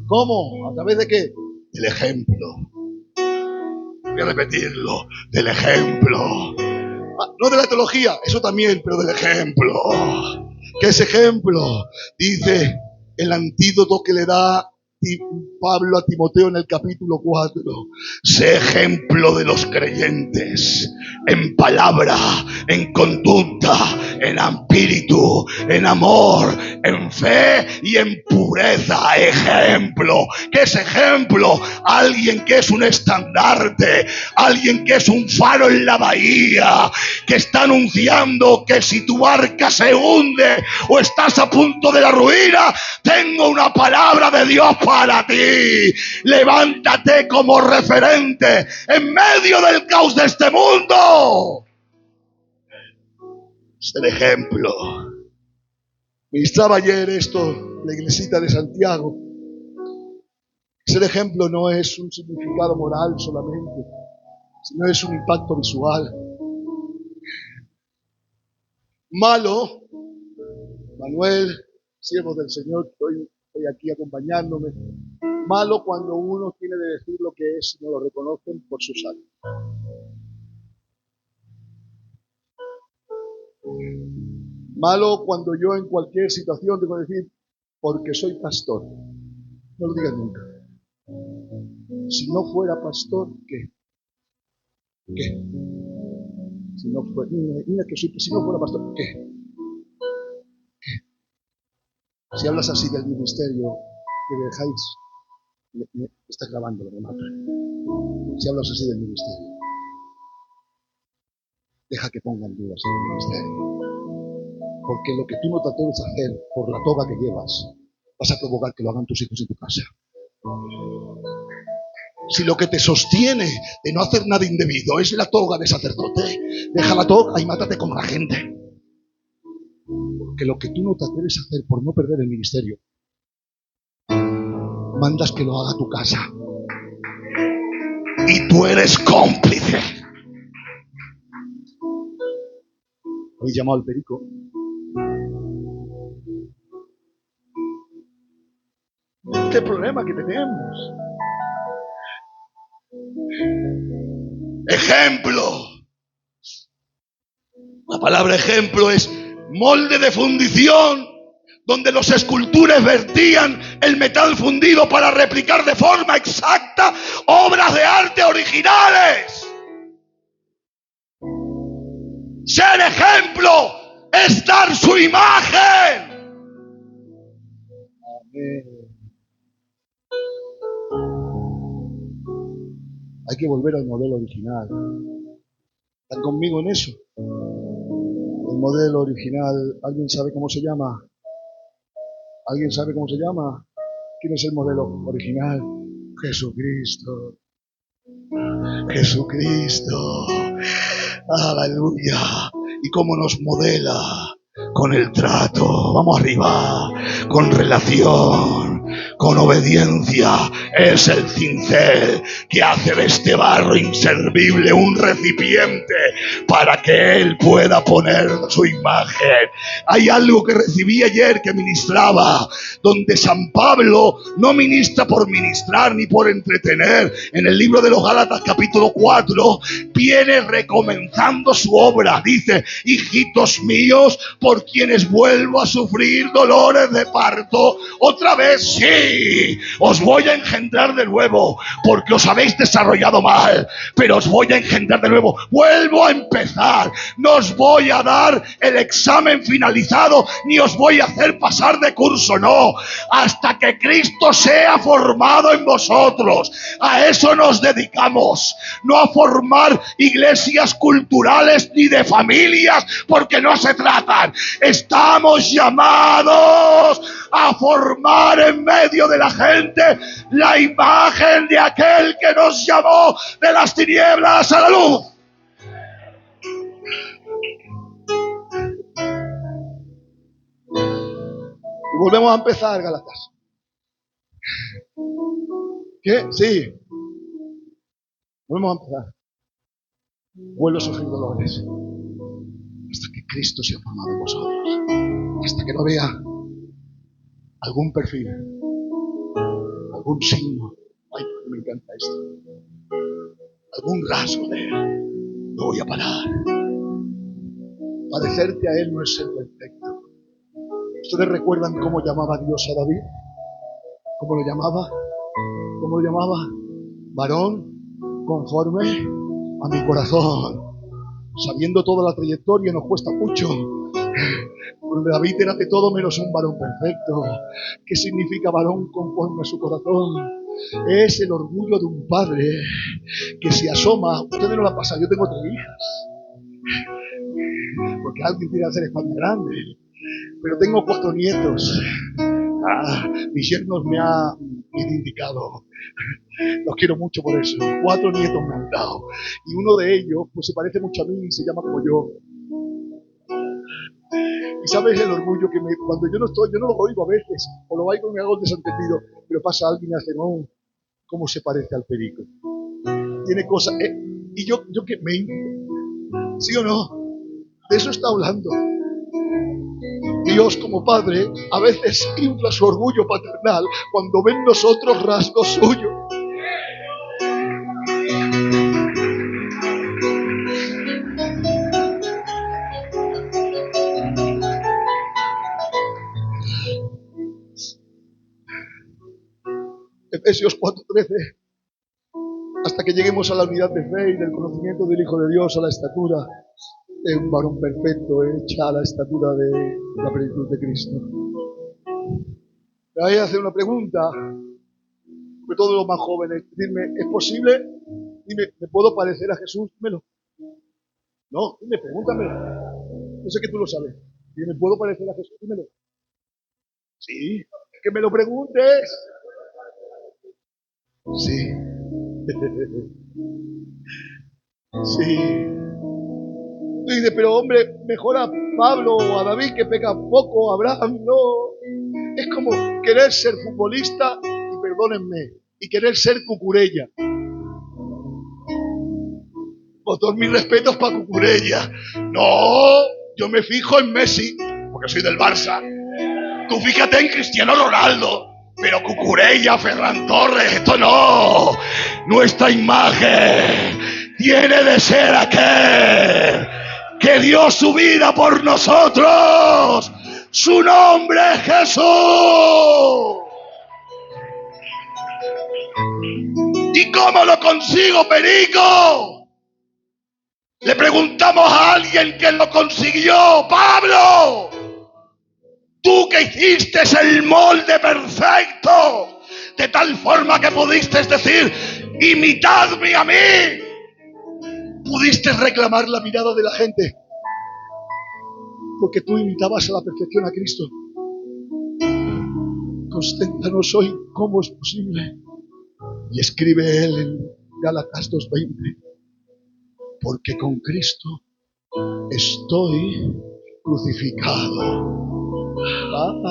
¿Cómo? ¿A través de qué? Del ejemplo. Voy a repetirlo, del ejemplo. No de la teología, eso también, pero del ejemplo. ¿Qué es ejemplo? Dice el antídoto que le da Pablo a Timoteo en el capítulo 4. Sé ejemplo de los creyentes en palabra, en conducta, en espíritu, en amor, en fe y en pureza. Ejemplo. ¿Qué es ejemplo? Alguien que es un estandarte, alguien que es un faro en la bahía, que está anunciando que si tu barca se hunde o estás a punto de la ruina, tengo una palabra de Dios para ti. Levántate como referente en medio del caos de este mundo. Es el ejemplo. Ministraba ayer esto, la iglesita de Santiago. Ser ejemplo no es un significado moral solamente, sino es un impacto visual. Malo, Manuel, siervo del Señor, estoy aquí acompañándome. Malo cuando uno tiene de decir lo que es y no lo reconocen por sus actos. Malo cuando yo en cualquier situación tengo que decir, porque soy pastor. No lo digas nunca. Si no fuera pastor, ¿qué? ¿Qué? Si no fuera, si no fuera pastor, ¿qué? ¿Qué? Si hablas así del ministerio, que dejáis, está grabando, me mata. Si hablas así del ministerio, deja que pongan dudas en el ministerio. Porque lo que tú no te atreves a hacer por la toga que llevas, vas a provocar que lo hagan tus hijos en tu casa. Si lo que te sostiene de no hacer nada indebido es la toga de sacerdote, deja la toga y mátate como la gente. Porque lo que tú no te atreves a hacer por no perder el ministerio, mandas que lo haga tu casa. Y tú eres cómplice. Hoy llamado al perico. Este problema que tenemos. Ejemplo. La palabra ejemplo es molde de fundición, donde los escultores vertían el metal fundido para replicar de forma exacta obras de arte originales. Ser ejemplo es dar su imagen. Amén. Hay que volver al modelo original. ¿Están conmigo en eso? El modelo original, ¿alguien sabe cómo se llama? ¿Alguien sabe cómo se llama? ¿Quién es el modelo original? Jesucristo, Jesucristo, aleluya. Y cómo nos modela con el trato, vamos arriba, con relación, con obediencia. Es el cincel que hace de este barro inservible un recipiente para que él pueda poner su imagen. Hay algo que recibí ayer que ministraba, donde San Pablo no ministra por ministrar ni por entretener. En el libro de los Gálatas capítulo 4 viene recomenzando su obra. Dice: hijitos míos, por quienes vuelvo a sufrir dolores de parto, otra vez sí, os voy a engendrar de nuevo, porque os habéis desarrollado mal, pero os voy a engendrar de nuevo. Vuelvo a empezar. No os voy a dar el examen finalizado, ni os voy a hacer pasar de curso, no, hasta que Cristo sea formado en vosotros. A eso nos dedicamos, no a formar iglesias culturales ni de familias, porque no se tratan. Estamos llamados a formar en medio de la gente la imagen de aquel que nos llamó de las tinieblas a la luz. Y volvemos a empezar, Gálatas. ¿Qué? Sí. Volvemos a empezar. Vuelvo a sufrir dolores hasta que Cristo sea formado en vosotros. Hasta que no vea algún perfil, algún signo. Ay, me encanta esto. Algún rasgo de él. No voy a parar. Parecerte a él no es ser perfecto. ¿Ustedes recuerdan cómo llamaba Dios a David? ¿Cómo lo llamaba? ¿Cómo lo llamaba? Varón conforme a mi corazón. Sabiendo toda la trayectoria nos cuesta mucho. Porque David era de todo menos un varón perfecto. ¿Qué significa varón conforme a su corazón? Es el orgullo de un padre que se asoma. Ustedes no la pasan, yo tengo 3 hijas. Porque alguien quiere hacer España grande. Pero tengo 4 nietos. Mis yernos me han indicado. Los quiero mucho por eso. 4 nietos me han dado. Y uno de ellos, pues se parece mucho a mí y se llama como yo. Y sabes el orgullo que cuando yo no estoy, yo no lo oigo a veces, o lo oigo y me hago el desentendido, pero pasa alguien y hace, no, ¿cómo se parece al perico? Tiene cosas, y yo que me, ¿sí o no? De eso está hablando. Dios como Padre a veces infla su orgullo paternal cuando ven nosotros rasgos suyos. Efesios 4:13. Hasta que lleguemos a la unidad de fe y del conocimiento del Hijo de Dios, a la estatura de un varón perfecto, hecha a la estatura de la plenitud de Cristo. Me voy a hacer una pregunta, sobre todo los más jóvenes. Dime, ¿es posible? Dime, ¿me puedo parecer a Jesús? Dímelo. No, dime, pregúntame. Yo sé que tú lo sabes. Dime, ¿me puedo parecer a Jesús? Dímelo. Sí, que me lo preguntes. Sí. Sí. Tú dices, pero hombre, mejor a Pablo o a David que peca poco, a Abraham, no. Es como querer ser futbolista, y perdónenme, y querer ser Cucurella. Con todos mis respetos para Cucurella. No, yo me fijo en Messi, porque soy del Barça. Tú fíjate en Cristiano Ronaldo. Pero Cucurella, Ferran Torres, esto no. Nuestra imagen tiene de ser aquel que dio su vida por nosotros. Su nombre es Jesús. ¿Y cómo lo consigo, Perico? Le preguntamos a alguien que lo consiguió. Pablo, tú que hiciste el molde perfecto, de tal forma que pudiste decir, imitadme a mí. Pudiste reclamar la mirada de la gente, porque tú imitabas a la perfección a Cristo. Consténtanos hoy, ¿cómo es posible Y escribe él en Gálatas 2:20, porque con Cristo estoy crucificado.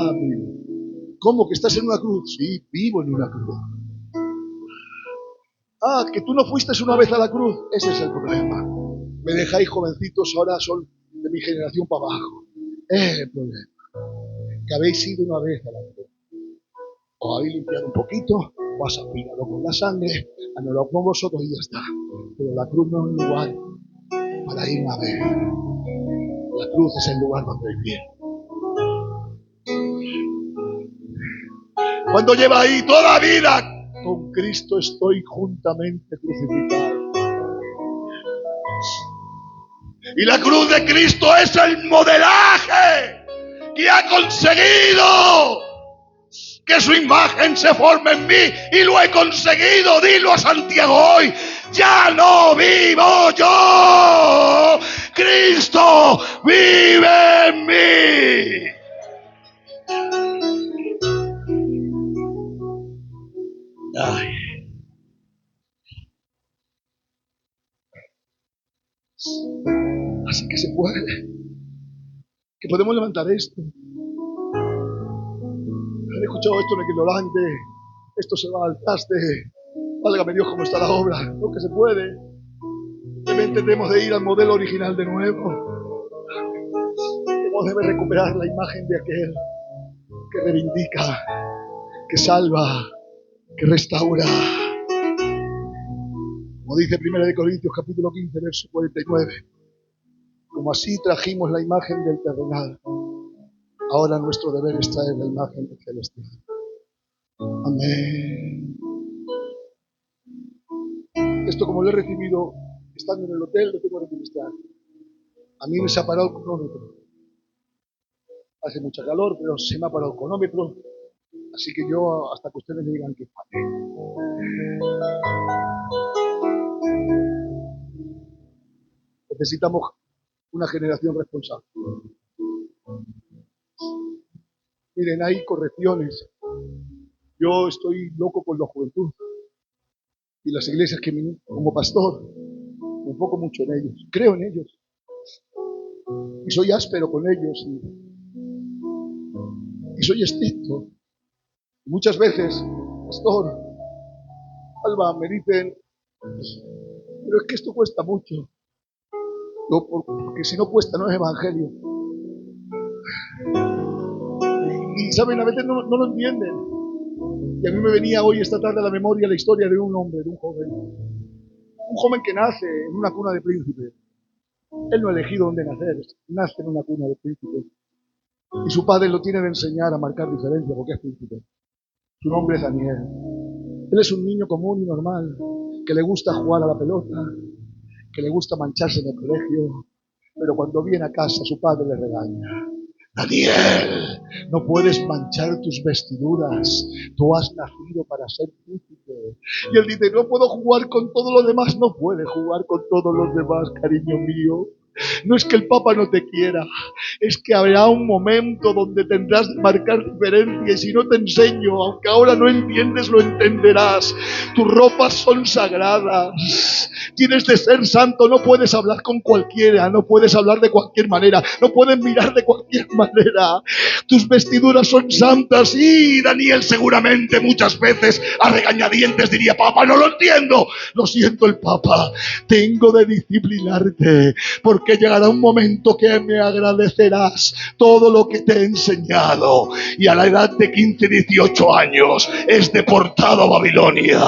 Amén. ¿Cómo que estás en una cruz? Sí, vivo en una cruz. Que tú no fuiste una vez a la cruz. Ese es el problema. Me dejáis jovencitos, ahora son de mi generación para abajo. Es el problema. Que habéis ido una vez a la cruz. Os habéis limpiado un poquito, o has aspirado con la sangre, anulado con vosotros y ya está. Pero la cruz no es un lugar para ir una vez. La cruz es el lugar donde vivir. Cuando lleva ahí toda vida, con Cristo estoy juntamente crucificado. Y la cruz de Cristo es el modelaje que ha conseguido que su imagen se forme en mí, y lo he conseguido. Dilo a Santiago hoy: ya no vivo yo, Cristo vive en mí. Ay. Así que se puede, que podemos levantar esto. Han escuchado esto en el ignorante, esto se va al traste, válgame Dios cómo está la obra. No, que se puede. Simplemente tenemos de ir al modelo original de nuevo. Debemos de recuperar la imagen de aquel que reivindica, que salva, que restaura. Como dice 1 Corintios capítulo 15, verso 49. Como así trajimos la imagen del terrenal, ahora nuestro deber es traer la imagen del celestial. Amén. Esto, como lo he recibido estando en el hotel, lo tengo que ministrar. A mí me se ha parado el cronómetro. Hace mucha calor, pero se me ha parado el cronómetro. Así que yo, hasta que ustedes me digan que pare. Necesitamos una generación responsable. Miren, hay correcciones. Yo estoy loco con la juventud. Y las iglesias que como pastor me enfoco mucho en ellos. Creo en ellos. Y soy áspero con ellos. Y soy estricto. Y muchas veces, pastor, Alba, me dicen, pero es que esto cuesta mucho. No, porque si no cuesta, no es evangelio. Y saben, a veces no lo entienden. Y a mí me venía hoy, esta tarde, a la memoria la historia de un hombre, de un joven. Un joven que nace en una cuna de príncipes. Él no ha elegido dónde nacer, nace en una cuna de príncipes. Y su padre lo tiene de enseñar a marcar diferencia porque es príncipe. Su nombre es Daniel. Él es un niño común y normal, que le gusta jugar a la pelota, que le gusta mancharse en el colegio, pero cuando viene a casa su padre le regaña. Daniel, no puedes manchar tus vestiduras, tú has nacido para ser príncipe. Y él dice, no puedo jugar con todos los demás. No puedes jugar con todos los demás, cariño mío. No es que el Papa no te quiera, es que habrá un momento donde tendrás que marcar diferencia, y si no te enseño, aunque ahora no entiendes, lo entenderás. Tus ropas son sagradas, tienes de ser santo, no puedes hablar con cualquiera, no puedes hablar de cualquier manera, no puedes mirar de cualquier manera. Tus vestiduras son santas. Y Daniel seguramente muchas veces a regañadientes diría, Papa, no lo entiendo. Lo siento, el Papa, tengo de disciplinarte, porque llegará un momento que me agradecerás todo lo que te he enseñado. Y a la edad de 15, 18 años es deportado a Babilonia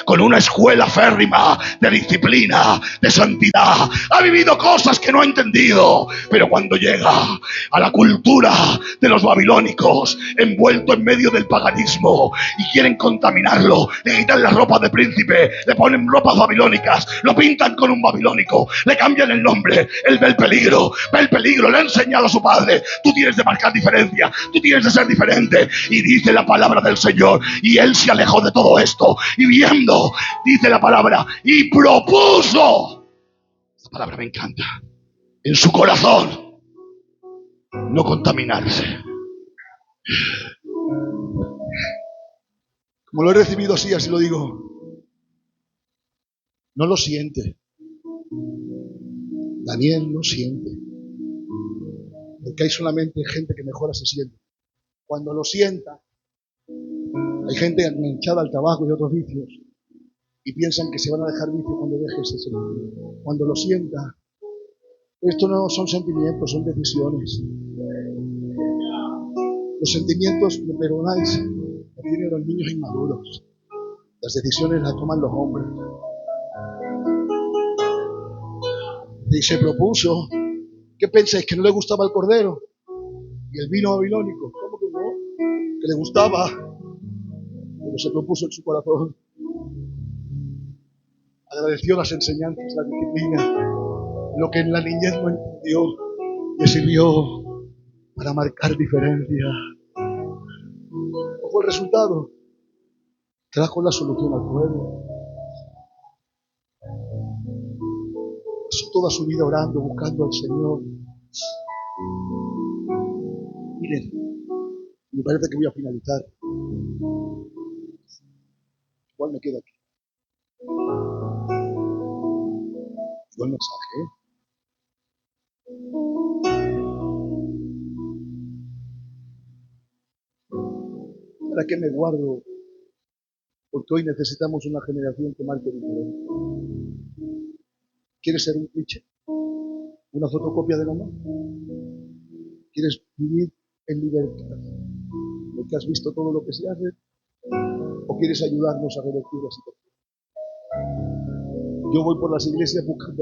con una escuela férrima de disciplina, de santidad. Ha vivido cosas que no ha entendido, pero cuando llega a la cultura de los babilónicos, envuelto en medio del paganismo, y quieren contaminarlo, le quitan la ropa de príncipe, le ponen ropas babilónicas, lo pintan con un babilónico, le cambian el nombre. Él ve el peligro, le ha enseñado a su padre, tú tienes de marcar diferencia, tú tienes de ser diferente. Y dice la palabra del Señor, y él se alejó de todo esto, y viendo, dice la palabra, y propuso, esta palabra me encanta, en su corazón no contaminarse. Como lo he recibido así lo digo. No lo siente. Daniel no siente. Porque hay solamente gente que mejora se siente. Cuando lo sienta, hay gente enganchada al tabaco y otros vicios y piensan que se van a dejar vicios cuando dejes ese. Cuando lo sienta, esto no son sentimientos, son decisiones. Los sentimientos, me perdonáis, los tienen los niños inmaduros. Las decisiones las toman los hombres. Y se propuso, ¿qué pensáis? ¿Que no le gustaba el cordero? Y el vino babilónico, ¿cómo que no? Que le gustaba, pero se propuso en su corazón. Agradeció las enseñanzas, la disciplina, lo que en la niñez no entendió, le sirvió para marcar diferencia. ¿Cuál fue el resultado? Trajo la solución al pueblo. Pasó toda su vida orando, buscando al Señor. Miren, me parece que voy a finalizar. ¿Cuál me queda aquí? Buen mensaje, ¿eh? ¿Para qué me guardo? Porque hoy necesitamos una generación que marque diferencia. ¿Quieres ser un cliché? ¿Una fotocopia de lo más? ¿Quieres vivir en libertad? ¿Porque has visto todo lo que se hace? ¿O quieres ayudarnos a revertir la situación? Yo voy por las iglesias buscando